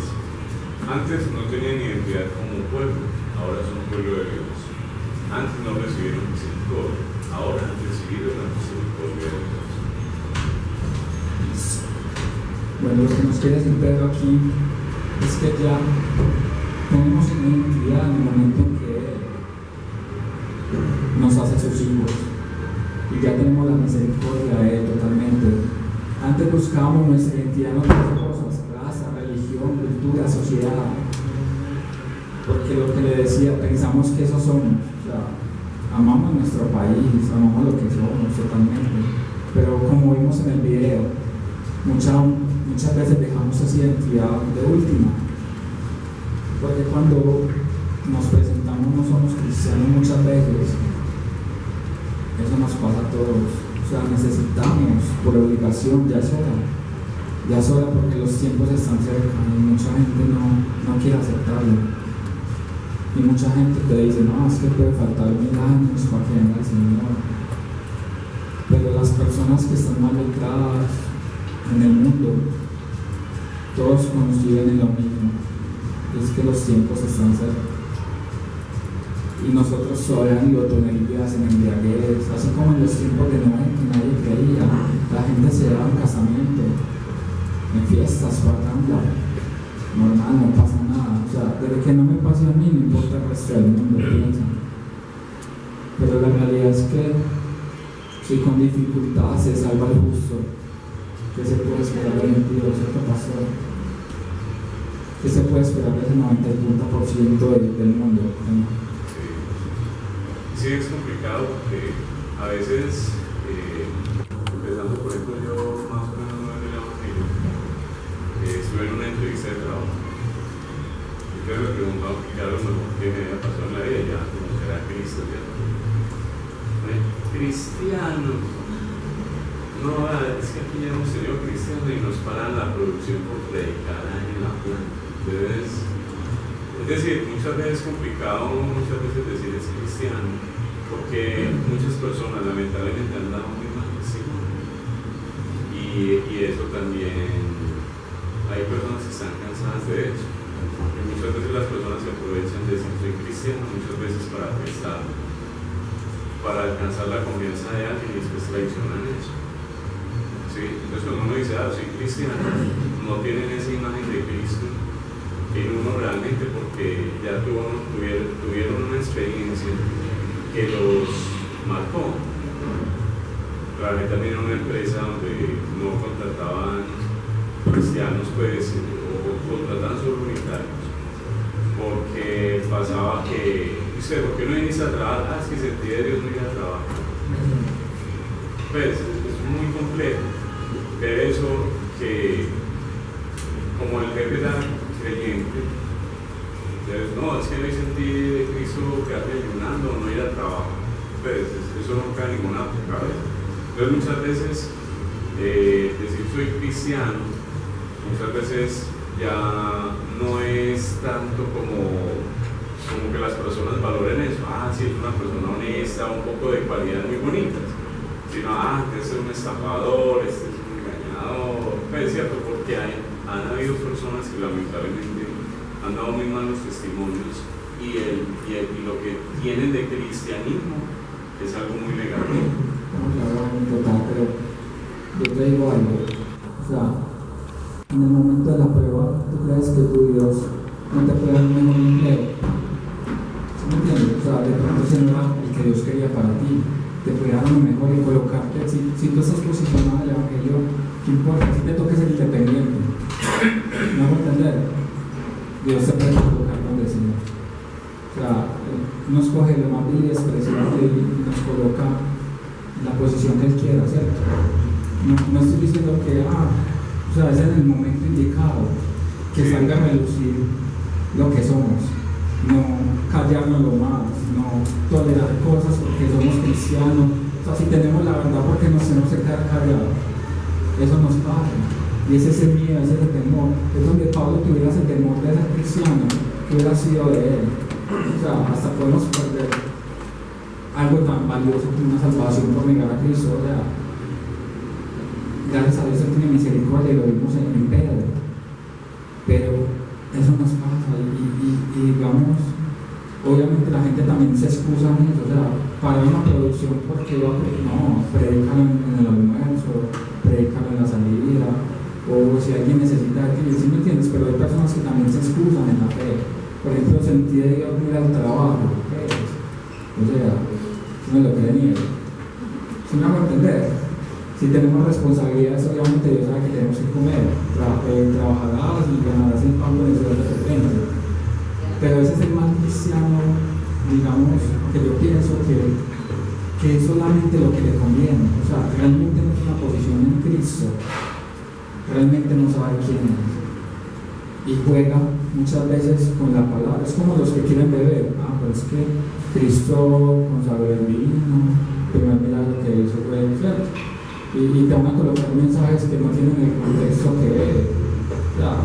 Antes no tenían identidad como pueblo, ahora son pueblo de Dios. Antes no recibieron misericordia, ahora han recibido la misericordia de Dios. Bueno, lo que nos quiere decir Pedro aquí es que ya tenemos una identidad en el momento en que nos hace sus hijos. Y ya tenemos la misericordia de Él totalmente. Antes buscábamos nuestra identidad en otras cosas, raza, religión, cultura, sociedad. Porque lo que le decía, pensamos que eso somos. O sea, amamos nuestro país, amamos lo que somos totalmente. Pero como vimos en el video, muchas veces dejamos esa identidad de última. Porque cuando nos presentamos no somos cristianos muchas veces. Eso nos pasa a todos. O sea, necesitamos por obligación, ya es hora porque los tiempos están cerca y mucha gente no quiere aceptarlo. Y mucha gente te dice, no, es que puede faltar 1000 años para que venga el Señor. Pero las personas que están mal letradas en el mundo, todos coinciden en lo mismo, es que los tiempos están cerca. Y nosotros todavía en glotonerías, en embriaguez, así como en los tiempos de Noé, que nadie creía, la gente se daba en casamiento, en fiestas, parranda, normal, no pasa nada. O sea, desde que no me pase a mí, no importa el resto del mundo, piensan. Pero la realidad es que si con dificultad se salva el justo, ¿Qué se puede esperar hoy en día, cierto pastor? ¿Qué se puede esperar de ese 90% del mundo? Sí, es complicado porque a veces, empezando por ejemplo, yo más o menos no en el Evangelio, estuve en una entrevista de trabajo. Y yo me preguntaba qué era lo mejor que me había pasado en la vida, ya conocer a Cristo, ya. Cristiano. No, es que aquí ya hemos tenido cristianos y nos paran la producción por predicar en la planta. Entonces, es decir, muchas veces es complicado, muchas veces decir es cristiano, porque muchas personas lamentablemente han dado muy mal testimonio. Y eso también, hay personas que están cansadas de eso. Y muchas veces las personas se aprovechan de decir soy cristiano, muchas veces para prestar, para alcanzar la confianza de alguien y después traicionan eso. ¿Sí? Entonces cuando uno dice, soy cristiano, no tienen esa imagen de Cristo en uno realmente porque ya tuvieron una experiencia que los marcó. Trabajé también en una empresa donde no contrataban cristianos, pues, o contrataban solo unitarios, porque pasaba que, ¿por qué no inicia a trabajar? Es que sentí de Dios no iba a trabajar. Pues es muy complejo, pero eso que, como el jefe era creyente, entonces, no, es que no sentí de Cristo quedarme ayunando, no ir a trabajo. Pues eso no cae en ninguna cabeza. Entonces muchas veces decir soy cristiano, muchas veces ya no es tanto como que las personas valoren eso. Sí, es una persona honesta, un poco de cualidades muy bonitas, sino, este es un estafador, este es un engañador. Es cierto, porque han habido personas que lamentablemente han dado muy malos testimonios y lo que tienen de cristianismo es algo muy negativo. Total, pero yo te digo algo, o sea, en el momento de la prueba, ¿tú crees que tu Dios no te puede dar un mejor empleo? ¿Sí me entiendes? O sea, de pronto ese no era el que Dios quería para ti, te puede dar uno mejor y colocarte, si tú estás posicionado en el Evangelio, ¿qué importa? Si te toques ser independiente, ¿me hago entender? Dios te puede colocar donde sea. O sea, nos coge lo más vil y despreciable y nos coloca en la posición que Él quiera, ¿cierto? No estoy diciendo que, o sea, es en el momento indicado que salga a relucir lo que somos, no callárnoslo más, no tolerar cosas porque somos cristianos. O sea, si tenemos la verdad, ¿por qué nos tenemos que quedar callados? Eso nos pasa. Y es ese miedo, ese temor. Es donde Pablo tuviera ese temor de ser cristiano, que hubiera sido de él. O sea, hasta podemos perder algo tan valioso como una salvación por negar a Cristo. O sea, gracias a Dios Él tiene misericordia y lo vimos en Pedro. Pero eso nos pasa y digamos, obviamente la gente también se excusa en eso. O sea, para una producción, porque no, predícalo en el almuerzo, predícalo en la salida, o si alguien necesita que ¿sí me entiendes? Pero hay personas que también se excusan en la fe. Por ejemplo, sentí de Dios ir al trabajo, o sea, no lo creen ni él. ¿Sí me hago entender? Si tenemos responsabilidades, obviamente Dios sabe que tenemos que comer, trabajarás y ganarás el pan con el sueldo que tengas. Pero ese es el mal cristiano, digamos, que yo pienso que es solamente lo que le conviene. O sea, realmente no es una posición en Cristo, realmente no sabe quién es. Y juega muchas veces con la palabra. Es como los que quieren beber. Pero es que Cristo consagró el vino, el primer milagro que hizo fue el cierto. Y te van a colocar mensajes que no tienen el contexto que es. Ya,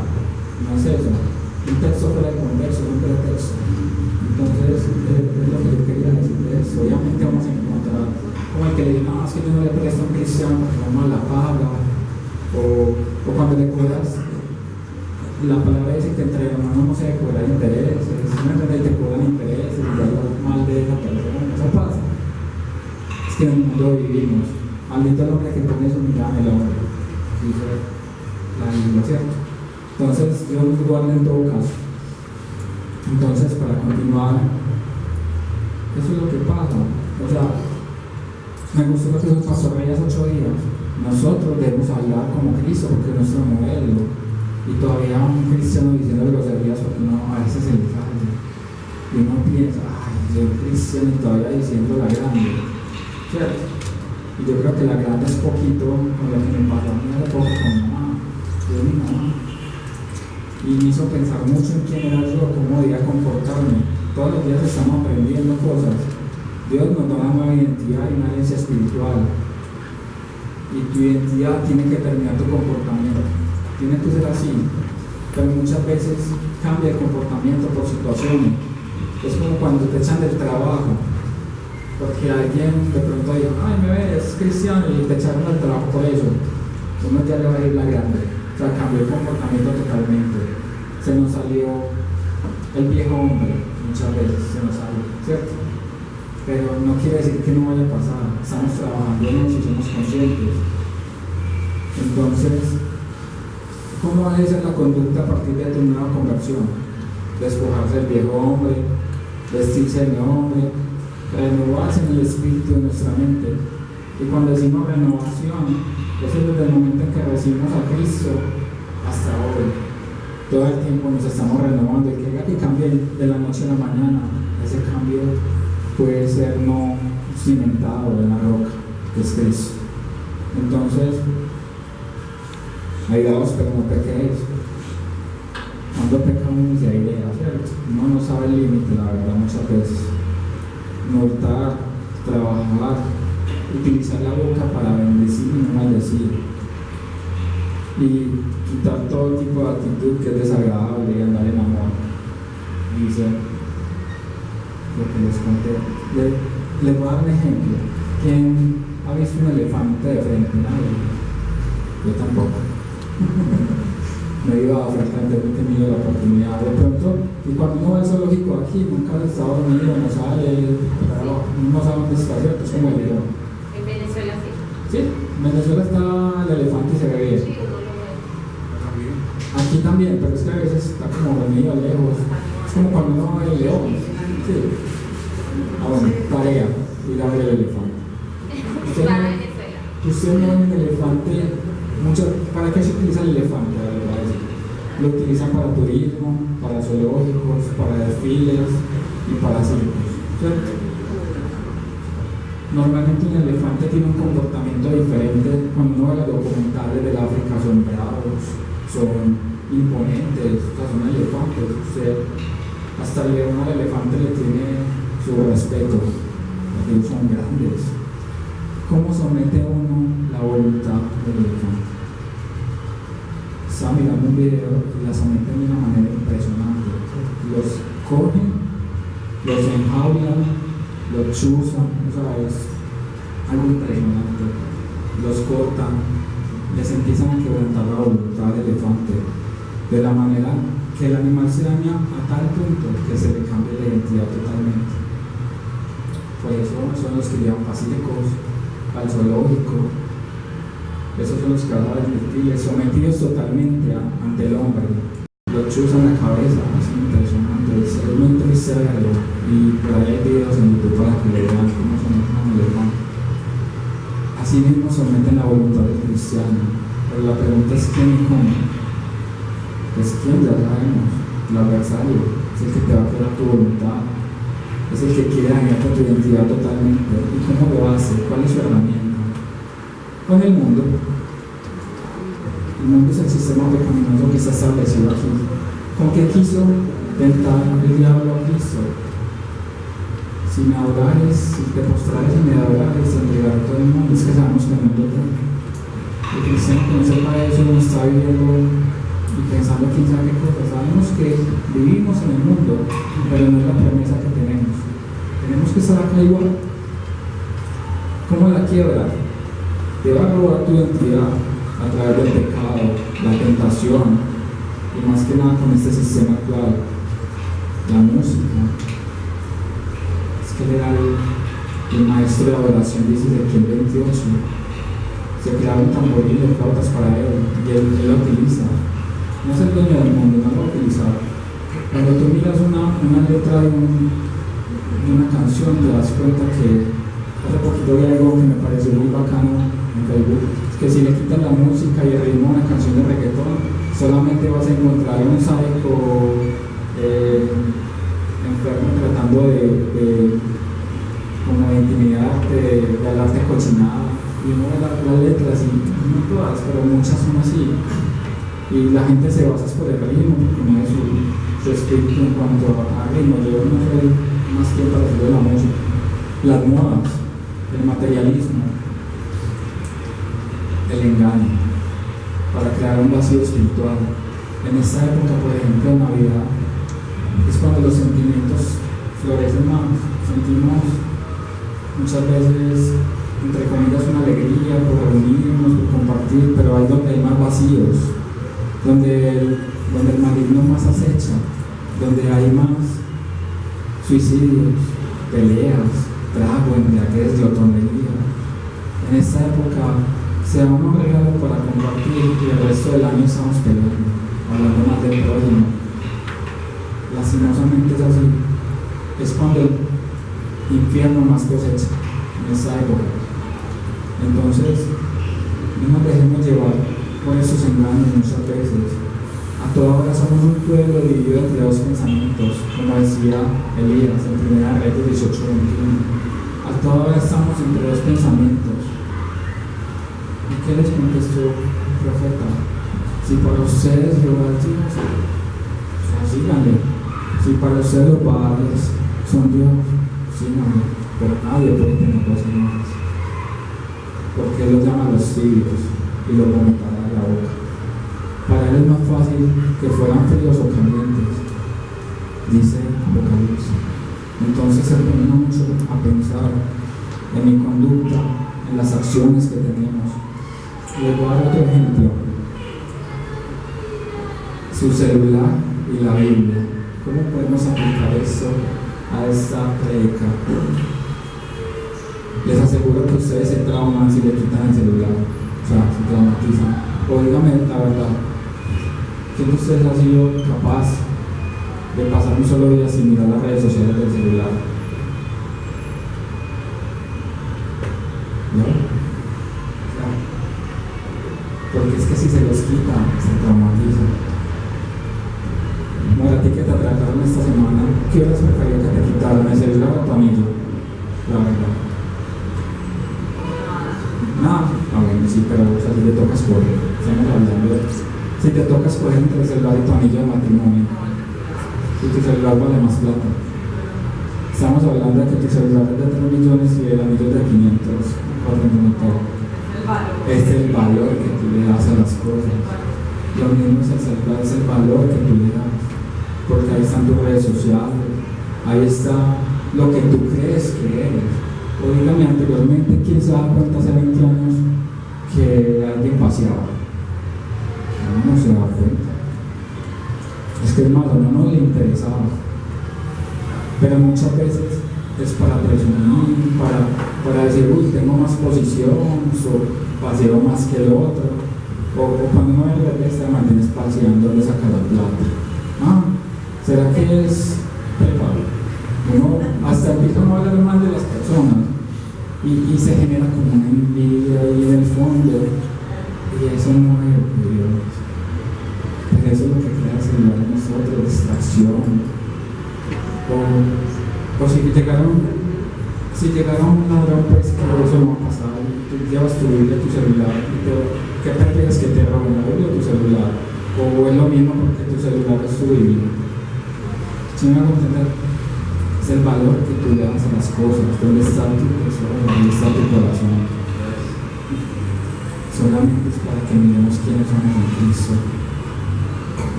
no es eso. Un texto fuera de contexto, un pretexto. Entonces, es lo que yo quería decir de eso. Obviamente vamos a encontrar como el que le dice, es que yo no le presto a un cristiano porque no mal la paga. O cuando le cobras, la palabra dice que entre hermanos no se debe cobrar intereses, simplemente te cobran intereses y hablas mal de esa persona. Eso pasa. Es que en el mundo vivimos. Maldito el hombre que pone su mirada en el hombre, dice la Biblia, ¿cierto? Entonces, Dios nos guarda en todo caso. Entonces, para continuar, eso es lo que pasa. O sea, me gustó lo que hizo el pastor Rey hace 8 días. nosotros debemos hablar como Cristo porque es nuestro modelo. Y todavía un cristiano diciendo groserías porque uno a veces se le sale. Y uno piensa, ay, soy cristiano y todavía diciendo la grande. ¿Cierto? Y yo creo que la grande es poquito con lo que me pasó a mí hace poco con mamá. Yo mi mamá. Y me hizo pensar mucho en quién era yo, cómo debía comportarme. Todos los días estamos aprendiendo cosas. Dios nos da una nueva identidad y una herencia espiritual. Y tu identidad tiene que terminar tu comportamiento. Tiene que ser así, pero muchas veces cambia el comportamiento por situaciones. Es como cuando te echan del trabajo, porque alguien de pronto dice, ay, me ves cristiano y te echaron del trabajo por eso. Uno ya le va a ir la grande, o sea, cambió el comportamiento totalmente. Se nos salió el viejo hombre, muchas veces se nos salió, ¿cierto? Pero no quiere decir que no vaya a pasar, estamos trabajando en eso y somos conscientes. Entonces, ¿cómo debe ser la conducta a partir de tu nueva conversión? Despojarse del viejo hombre, vestirse de hombre, renovarse en el espíritu de nuestra mente. Y cuando decimos renovación, eso es desde el momento en que recibimos a Cristo hasta hoy. Todo el tiempo nos estamos renovando. El que diga que cambie de la noche a la mañana, ese cambio puede ser no cimentado en la roca, que es Cristo. Entonces, airaos pero no pequéis. Cuando pecamos de idea, ¿cierto? Uno no sabe el límite, la verdad, muchas veces. Notar, trabajar, utilizar la boca para bendecir y no maldecir. Y quitar todo tipo de actitud que es desagradable y andar en amor. Dice lo que les conté. Les voy a dar un ejemplo. ¿Quién ha visto un elefante de frente? Nadie. Yo tampoco. Me iba a frente, he tenido la oportunidad de pronto. Y cuando uno va al zoológico aquí, nunca ha estado dormido, no sale, no sabe dónde está, ¿cierto? Es como el león. En Venezuela sí. Sí, en Venezuela está el elefante y se ve bien. Sí, uno lo ve. Aquí también, pero es que a veces está como dormido lejos. Es como cuando uno ve el león. Sí. Ah, bueno, tarea, ir a ver el elefante. Va a Venezuela. Usted no ve un elefante, ¿para qué se utiliza el elefante? Lo utilizan para turismo, para zoológicos, para desfiles y para circos, ¿cierto? Normalmente un elefante tiene un comportamiento diferente. Cuando uno ve los documentales del África son bravos, son imponentes, o sea, son elefantes. Usted, hasta el león al elefante le tiene su respeto, porque ellos son grandes. ¿Cómo somete uno la voluntad del elefante? Estaba mirando un video y la someten de una manera impresionante. Los cogen, los enjaulan, los chuzan, o sea, es algo impresionante. Los cortan, les empiezan a quebrantar la voluntad del elefante, de la manera que el animal se daña a tal punto que se le cambia la identidad totalmente. Por eso son los que llevan pacíficos al zoológico. Esos son los que van a advertirles, sometidos totalmente ante el hombre. Los chuzan la cabeza, es impresionante, es muy triste verlo. Y por ahí hay videos en YouTube para que le vean cómo someten a un elefante. Así mismo someten la voluntad del cristiano. Pero la pregunta es quién y cómo. Pues quién, ya sabemos, el adversario, es el que te va a quedar tu voluntad, es el que quiere dañar tu identidad totalmente. ¿Y cómo lo hace? ¿Cuál es su herramienta? Con el mundo. El mundo es el sistema pecaminoso que está establecido aquí. ¿Con qué quiso tentar el diablo a Cristo? Si me adorares, si te postrares y me adorares, te entregaré todo el mundo. Es que sabemos que el mundo el cristiano que no sepa eso no está viviendo y pensando quién sabe qué cosas. Sabemos que vivimos en el mundo, pero no es la promesa que tenemos. Tenemos que estar acá igual. ¿Cómo la quiebra? Te va a robar tu identidad a través del pecado, la tentación y más que nada con este sistema actual, la música. Es que él era el maestro de adoración, dice Ezequiel 28. Se crearon tamborines de flautas para él y él lo utiliza. No es el dueño del mundo, no lo va a utilizar. Cuando tú miras una letra de una canción, te das cuenta que hace poquito vi algo que me pareció muy bacano en Facebook. que si le quitas la música y el ritmo a una canción de reggaetón, solamente vas a encontrar un sádico enfermo tratando como de intimidarte, de hablarte cochinada. Y uno ve las letras, y no todas, pero muchas son así. Y la gente se basa por el ritmo, porque no es su espíritu en cuanto a ritmo. Yo no soy más que para hacer de la música. Las modas, el materialismo, el engaño, para crear un vacío espiritual. En esta época, por ejemplo, en Navidad, es cuando los sentimientos florecen más. Sentimos muchas veces, entre comillas, una alegría por reunirnos, por compartir, pero hay donde hay más vacíos, donde el maligno más acecha, donde hay más suicidios, peleas, trago, embriaguez, glotonería. En esta época se da un regalo para compartir y el resto del año estamos peleando, hablando más del prójimo. Lastimosamente es así. Es cuando el infierno más cosecha en esta época. Entonces, no nos dejemos llevar por esos engaños muchas veces. A toda hora somos un pueblo dividido entre dos pensamientos, como decía Elías en 1 Reyes 18:21. A toda hora estamos entre dos pensamientos. ¿Y qué les contestó el profeta? Si para ustedes Jehová es Dios, síganle. Si para ustedes los Baales son Dios, síganle. Pero nadie puede tener dos señores, porque Él los llama los tibios y los vomitará de la boca. Para Él es más fácil que fueran fríos o calientes, dice Apocalipsis. Entonces se pone mucho a pensar en mi conducta, en las acciones que tenemos. Les voy a dar otro ejemplo: su celular y la Biblia. ¿Cómo podemos aplicar esto a esta predica? Les aseguro que ustedes se trauman si le quitan el celular, o sea, se traumatizan. O dígame la verdad, ¿quién de ustedes ha sido capaz de pasar un solo día sin mirar las redes sociales del celular? ¿No? Porque es que si se los quita, se traumatizan. Mora, a ti que te atracaron esta semana, ¿qué horas prefería que te quitaran, el celular o tu anillo? La verdad. Nada. Bueno, sí, pero o sea, si te toca escoger, estamos hablando de si te toca escoger entre el celular y tu anillo de matrimonio, y tu celular vale más plata. Estamos hablando de que tu celular es de 3 millones y el anillo es de 500, este es el valor que tú le das a las cosas. Lo mismo es el celular, es el valor que tú le das, porque ahí están tus redes sociales, ahí está lo que tú crees que eres. O dígame anteriormente, ¿quién se da cuenta hace 20 años que alguien paseaba? No se da cuenta. Es que es malo, no le interesaba. Pero muchas veces es para presumir, para decir, uy, tengo más posición, o paseo más que el otro. O cuando uno ve el revés, te mantienes paseando, le saca la plata. ¿Será que es pecado? Uno hasta empieza a hablar mal de las personas y se genera como una envidia ahí en el fondo, y eso no es de Dios. Pero eso es lo que crea el celular en nosotros, distracción. O si llegara un ladrón, pues que eso no va a pasar. Tú llevas tu Biblia, tu celular, y ¿qué prefieres que te roben, la Biblia o tu celular? O es lo mismo porque tu celular es tu Biblia. ¿Sí me hago entender? Es el valor que tú le das a las cosas, dónde está tu tesoro, dónde está tu corazón. Solamente es para que miremos quiénes somos en Cristo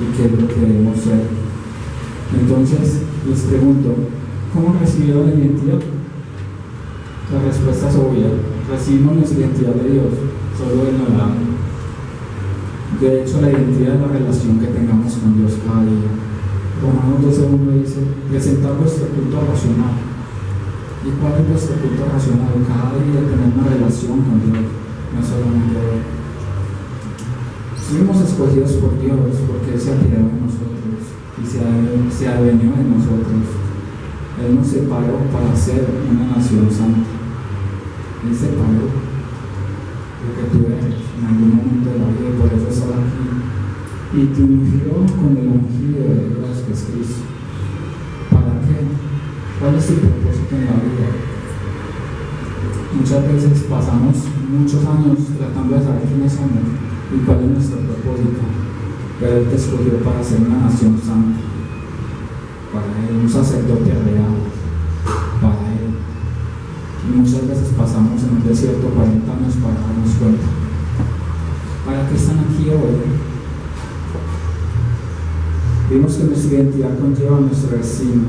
y qué es lo que debemos ser. Entonces, les pregunto, ¿cómo recibieron la identidad? La respuesta es obvia: recibimos nuestra identidad de Dios, solo Él nos la da. De hecho, la identidad es la relación que tengamos con Dios cada día. Romanos 12:1 dice: presentar vuestro culto racional. ¿Y cuál es vuestro culto racional? Cada día tener una relación con Dios, no solamente Él. Fuimos escogidos por Dios porque Él se apiadó de nosotros y se adueñó de nosotros. Él nos separó para ser una nación santa. Él separó lo que tú eres. en algún momento de la vida, y por eso estás aquí. Y te ungió con el ungido de Dios, que es Cristo. ¿Para qué? ¿Cuál es tu propósito en la vida? Muchas veces pasamos muchos años tratando de saber quiénes somos y cuál es nuestro propósito, pero Él te escogió para ser una nación santa, para Él, un sacerdote real, para Él. Y muchas veces pasamos en un desierto 40 años para darnos cuenta. ¿Para qué están aquí hoy? Vimos que nuestra identidad conlleva nuestro destino.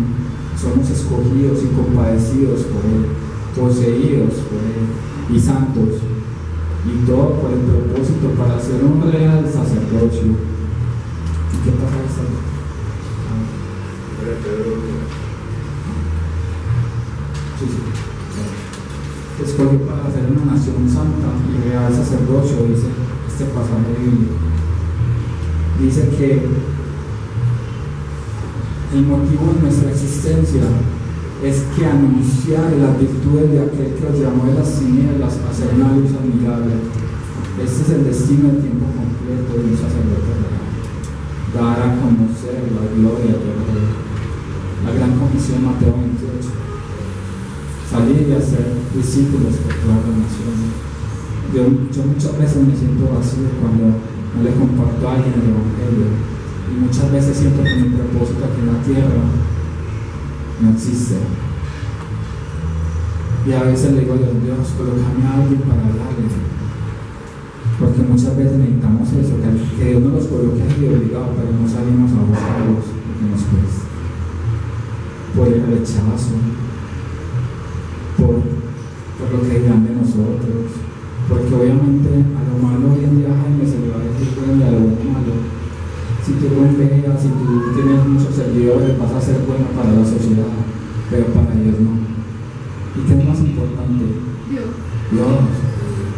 Somos escogidos y compadecidos por Él, poseídos por Él y santos, y todo por el propósito para ser un real sacerdocio. ¿Y qué pasa ahí? Sí. Escogió para ser una nación santa y real sacerdocio, dice este pasaje bíblico. Dice que el motivo de nuestra existencia es que anunciar las virtudes de aquel que os llamó de las tinieblas a ser una luz admirable. Este es el destino del tiempo completo de un sacerdote real: dar a conocer la gloria de Dios. La gran comisión, Mateo 28: salir y hacer discípulos por todas las naciones. Yo muchas veces me siento vacío cuando no le comparto a alguien el Evangelio. Y muchas veces siento que mi propósito aquí en la tierra no existe. Y a veces le digo a Dios, colócame a alguien para hablarle. Porque muchas veces necesitamos eso, que Dios no los coloque aquí obligado, pero no salimos a buscarlos porque nos cuesta. Por el rechazo, por lo que dirán de nosotros. Porque obviamente a lo malo hoy en día Jaime se le va a decir bueno y a lo bueno malo. Si tú bombeas, si tú tienes muchos seguidores, vas a ser bueno para la sociedad, pero para Dios no. ¿Y qué es más importante? Dios.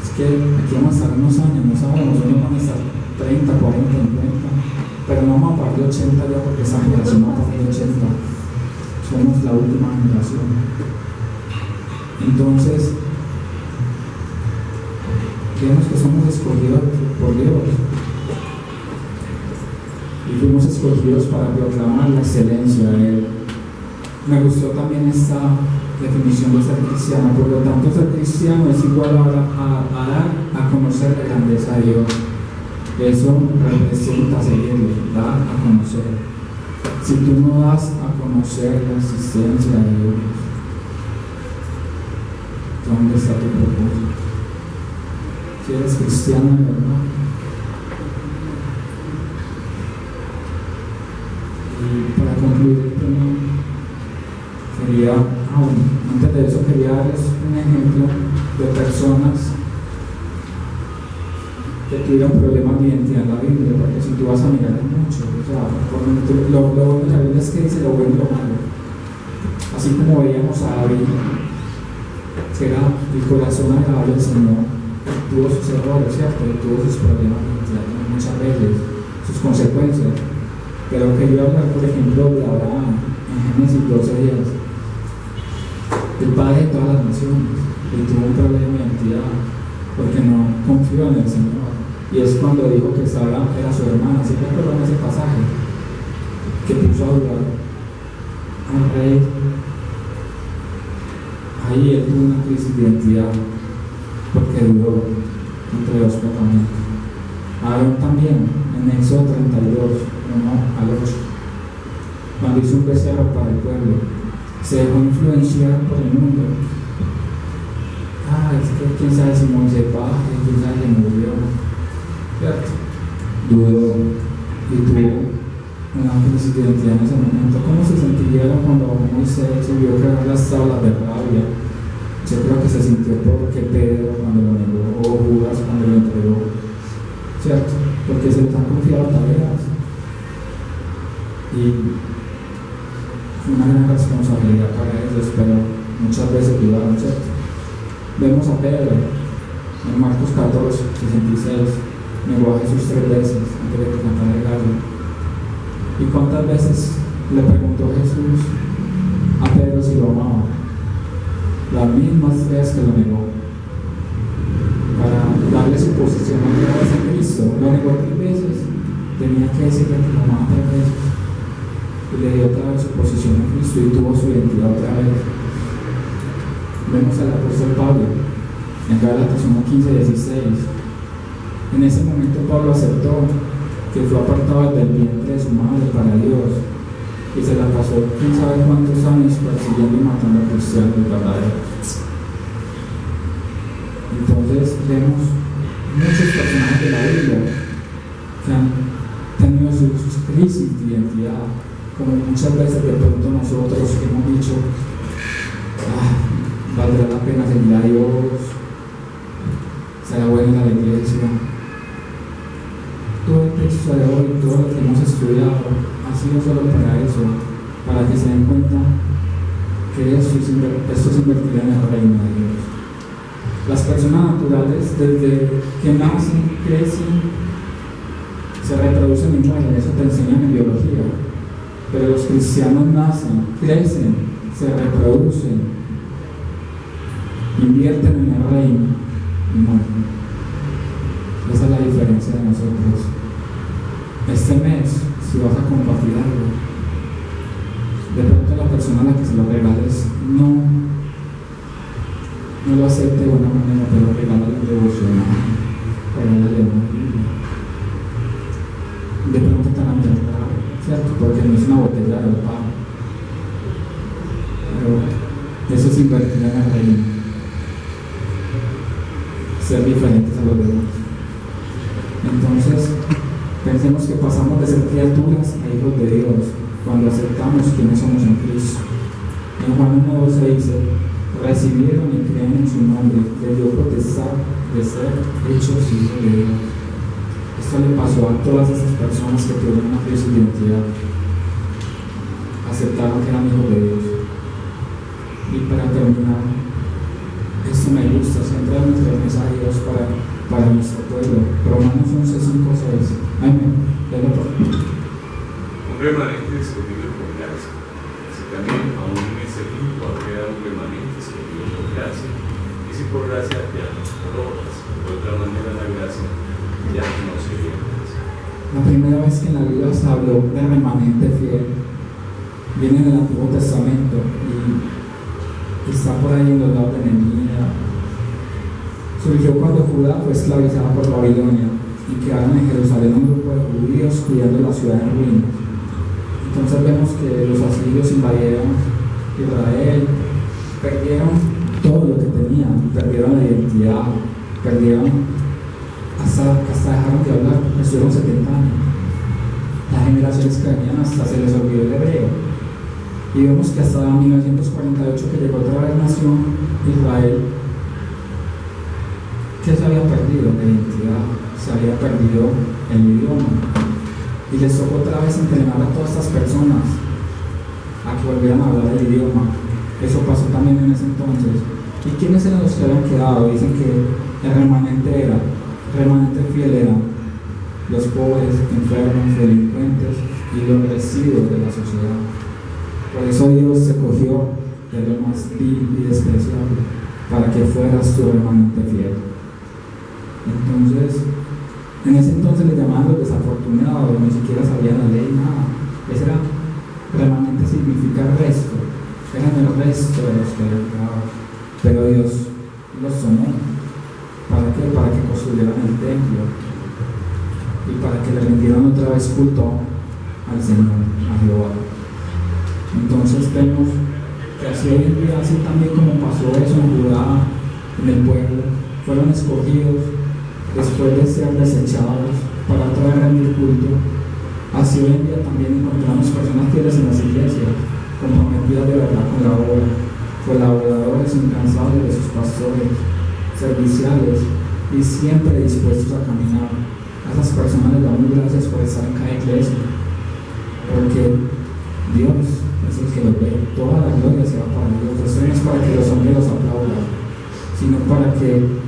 Es que aquí vamos a estar unos años, no sabemos, unos van a estar 30, 40, 50, pero no vamos a pagar de 80 ya porque esa generación va a pagar de 80. Somos la última generación. Entonces, vemos que somos escogidos por Dios. Y fuimos escogidos para proclamar la excelencia de Él. Me gustó también esta definición de ser cristiano. Por lo tanto, ser cristiano es igual a dar a conocer la grandeza de Dios. Eso representa seguirle, dar a conocer. Si tú no das a conocer la existencia de Dios, ¿dónde está tu propósito? Si eres cristiano, ¿verdad? Y para concluir el tema, antes de eso quería darles un ejemplo de personas que tuvieron problemas de identidad en la Biblia, porque si tú vas a mirar mucho, o sea, lo bueno de la Biblia es que dice lo bueno y lo malo. Así como veíamos a David, que era el corazón agradable del Señor, tuvo sus errores, ¿cierto? Tuvo sus problemas de identidad muchas veces, sus consecuencias. Pero quería hablar, por ejemplo, de Abraham en Génesis 12:10, el padre de todas las naciones, y tuvo un problema de identidad porque no confió en el Señor. Y es cuando dijo que Sara era su hermana. ¿Sí recuerdan ese pasaje? Que puso a dudar al rey. Ahí él tuvo una crisis de identidad porque dudó entre dos pensamientos. Aarón también, en Éxodo 32, 1-8, cuando hizo un becerro para el pueblo, se dejó influenciar por el mundo. Es que quién sabe si Moisés baja, quién sabe si murió, ¿cierto? Dudó y tuvo una crisis de identidad en ese momento. ¿Cómo se sentiría cuando Moisés se vio que las tablas de rabia? Yo creo que se sintió porque Pedro cuando lo negó, o Judas cuando lo entregó, ¿cierto? Porque se les han confiado tareas y fue una gran responsabilidad para ellos, pero muchas veces dudaron, ¿cierto? Vemos a Pedro en Marcos 14:66, negó a Jesús 3 veces antes de que cantara el gallo. ¿Y cuántas veces le preguntó Jesús a Pedro si lo amaba? Las mismas veces que lo negó, para darle su posición otra vez en Cristo. Lo negó 3 veces, tenía que decirle que lo amaba 3 veces. Y le dio otra vez su posición en Cristo y tuvo su identidad otra vez. Vemos al apóstol Pablo en Gálatas 1:15-16. En ese momento Pablo aceptó que fue apartado del vientre de su madre para Dios y se la pasó quién sabe cuántos años persiguiendo y matando a cristianos verdaderos. Entonces vemos muchos personajes de la Biblia que han tenido sus crisis de identidad, como muchas veces de pronto nosotros que hemos dicho, valdrá la pena seguir a Dios, será buena la iglesia. Todo el texto de hoy, todo lo que hemos estudiado ha sido solo para eso, para que se den cuenta que esto es invertir en el reino de Dios. Las personas naturales, desde que nacen, crecen, se reproducen y mueren, eso te enseñan en biología. Pero los cristianos nacen, crecen, se reproducen, invierten en el reino y mueren. Esa es la diferencia de nosotros. Este mes, si vas a compartir algo, de pronto la persona a la que se lo regales no lo acepte de buena manera, pero regálale un devocional, regálale una Biblia. De pronto te van a mirar, ¿cierto? Porque no es una botella de pan. Pero eso es invertir en el reino, ser diferentes a los demás. Entonces, pensemos que pasamos de ser criaturas a hijos de Dios cuando aceptamos quiénes somos en Cristo. En Juan 1:12 dice: recibieron y creen en su nombre, les dio potestad de ser hechos hijos de Dios. Esto le pasó a todas esas personas que tuvieron una crisis de identidad. Aceptaron que eran hijos de Dios. Y para terminar, esto me gusta, siempre hay nuestro mensaje de Dios para nuestro pueblo. Romanos 11:5-6. Amén. Un remanente escogido por gracia. Si también aún en ese tiempo queda un remanente escogido por gracia, y si por gracia ya no por obras, de otra manera la gracia ya no sería gracia. La primera vez que en la Biblia se habló de remanente fiel viene en el Antiguo Testamento y está por ahí en los lados de Nehemías. Surgió cuando Judá fue esclavizada por Babilonia y quedaron en Jerusalén un grupo de judíos cuidando la ciudad en ruinas. Entonces vemos que los asirios invadieron Israel, perdieron todo lo que tenían, perdieron la identidad, hasta dejaron de hablar, porque estuvieron 70 años. Las generaciones que venían hasta se les olvidó el hebreo. Y vemos que hasta 1948 que llegó otra vez nación Israel, que se había perdido la identidad, se había perdido el idioma. Y les tocó otra vez entrenar a todas estas personas a que volvieran a hablar el idioma. Eso pasó también en ese entonces. ¿Y quiénes eran los que habían quedado? Dicen que el remanente fiel eran los pobres, enfermos, delincuentes y los residuos de la sociedad. Por eso Dios se cogió de lo más vil y despreciable para que fueras tu remanente fiel. Entonces, en ese entonces le llamaban los desafortunados, ni siquiera sabían la ley, nada. Ese era, remanente significa resto, eran el resto de los que habían quedado. Pero Dios los tomó. ¿Para qué? Para que construyeran el templo y para que le rindieran otra vez culto al Señor, a Jehová. Entonces vemos que así hoy en día, así también como pasó eso en Judá, en el pueblo, fueron escogidos después de ser desechados para otra vez rendir culto. Así hoy en día también encontramos personas fieles en las iglesias, comprometidas de verdad con la obra, colaboradores incansables de sus pastores, serviciales y siempre dispuestos a caminar. A esas personas les damos gracias por estar en cada iglesia, porque Dios es el que los ve. Toda la gloria se va para Dios. Esto no es para que los hombres los aplaudan, sino para que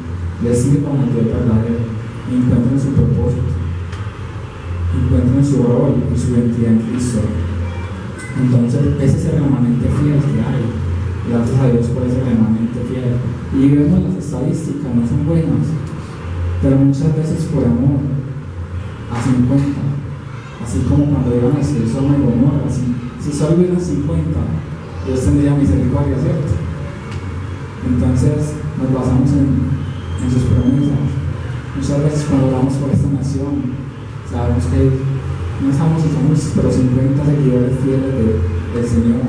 les sirvan al Dios verdadero y encuentren su propósito, encuentren su rol y su identidad en Cristo. Entonces ese es el remanente fiel que hay. Gracias a Dios por ese remanente fiel. Y vemos las estadísticas, no son buenas. pero muchas veces por amor a 50, así como cuando iban a decir Sodoma y Gomorra, si solo hubieran 50, Dios tendría misericordia, ¿cierto? Entonces nos basamos en sus promesas. Muchas veces cuando oramos por esta nación, sabemos que no estamos y somos, pero 50 seguidores fieles del Señor,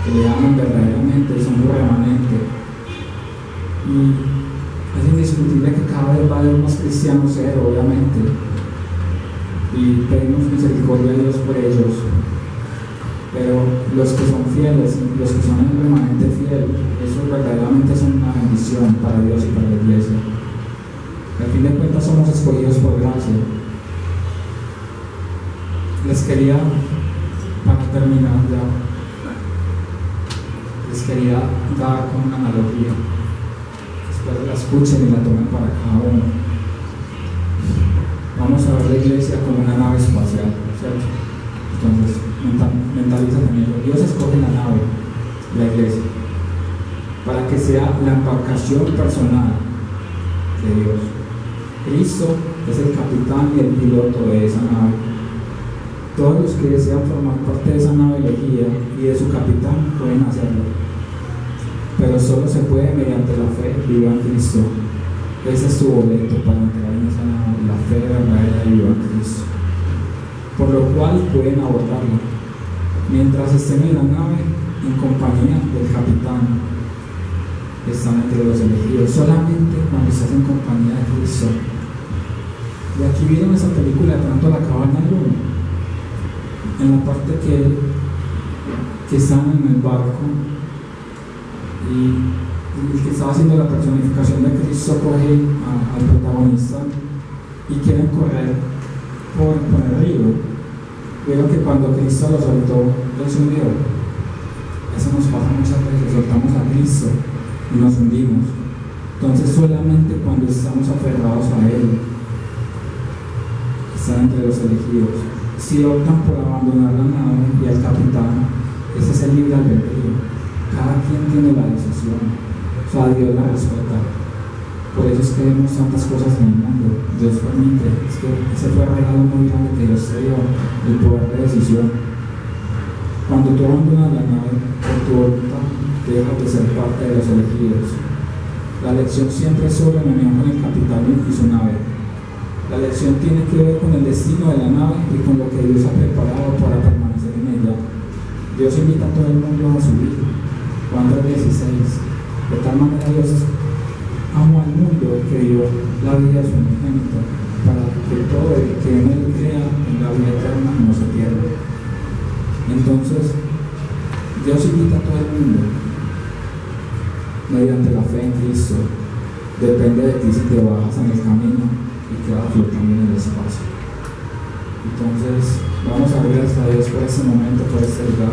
que le aman verdaderamente y son un remanente. Y es indiscutible que cada vez va a haber más cristianos, obviamente, y pedimos misericordia a Dios por ellos, pero los que son fieles, los que son el remanente fiel, eso verdaderamente son una bendición para Dios y para la iglesia. Al fin de cuentas somos escogidos por gracia. Les quería, para terminar ya, les quería dar una analogía. Espero la escuchen y la tomen para cada uno. Vamos a ver la iglesia como una nave espacial, ¿cierto? Entonces, mentaliza también. Dios escoge la nave, la iglesia, para que sea la embarcación personal de Dios. Cristo es el capitán y el piloto de esa nave. Todos los que desean formar parte de esa nave elegida y de su capitán pueden hacerlo, pero solo se puede mediante la fe viva en Cristo. Ese es tu boleto para entrar en esa nave, la fe verdadera y viva en Cristo, por lo cual pueden abordarla mientras estén en la nave en compañía del capitán. Están entre los elegidos solamente cuando estás en compañía de Cristo. Y aquí vieron esa película de pronto la cabaña del uno, en la parte que están en el barco y el que estaba haciendo la personificación de Cristo coge al protagonista y quieren correr por el río. Vieron que cuando Cristo lo soltó, él se hundió. Eso nos pasa muchas veces, soltamos a Cristo y nos hundimos. Entonces solamente cuando estamos aferrados a Él, están entre los elegidos. Si optan por abandonar la nave y al capitán, ese es el libre albedrío. Cada quien tiene la decisión, o sea, Dios la respeta. Por eso es que vemos tantas cosas en el mundo. Dios permite, es que ese fue el regalo muy grande que Dios te dio, el poder de decisión. Cuando tú abandonas la nave por tu voluntad, dejas de ser parte de los elegidos. La elección siempre es sobre la unión con el capitán y su nave. La elección tiene que ver con el destino de la nave y con lo que Dios ha preparado para permanecer en ella. Dios invita a todo el mundo a subir. Juan 3:16. De tal manera Dios amó al mundo que dio la vida a su unigénito, para que todo el que en Él crea en la vida eterna no se pierda. Entonces, Dios invita a todo el mundo mediante la fe en Cristo. Depende de ti si te bajas en el camino y quedas flotando en el espacio. Entonces, vamos a dar gracias a Dios por este momento, por este lugar.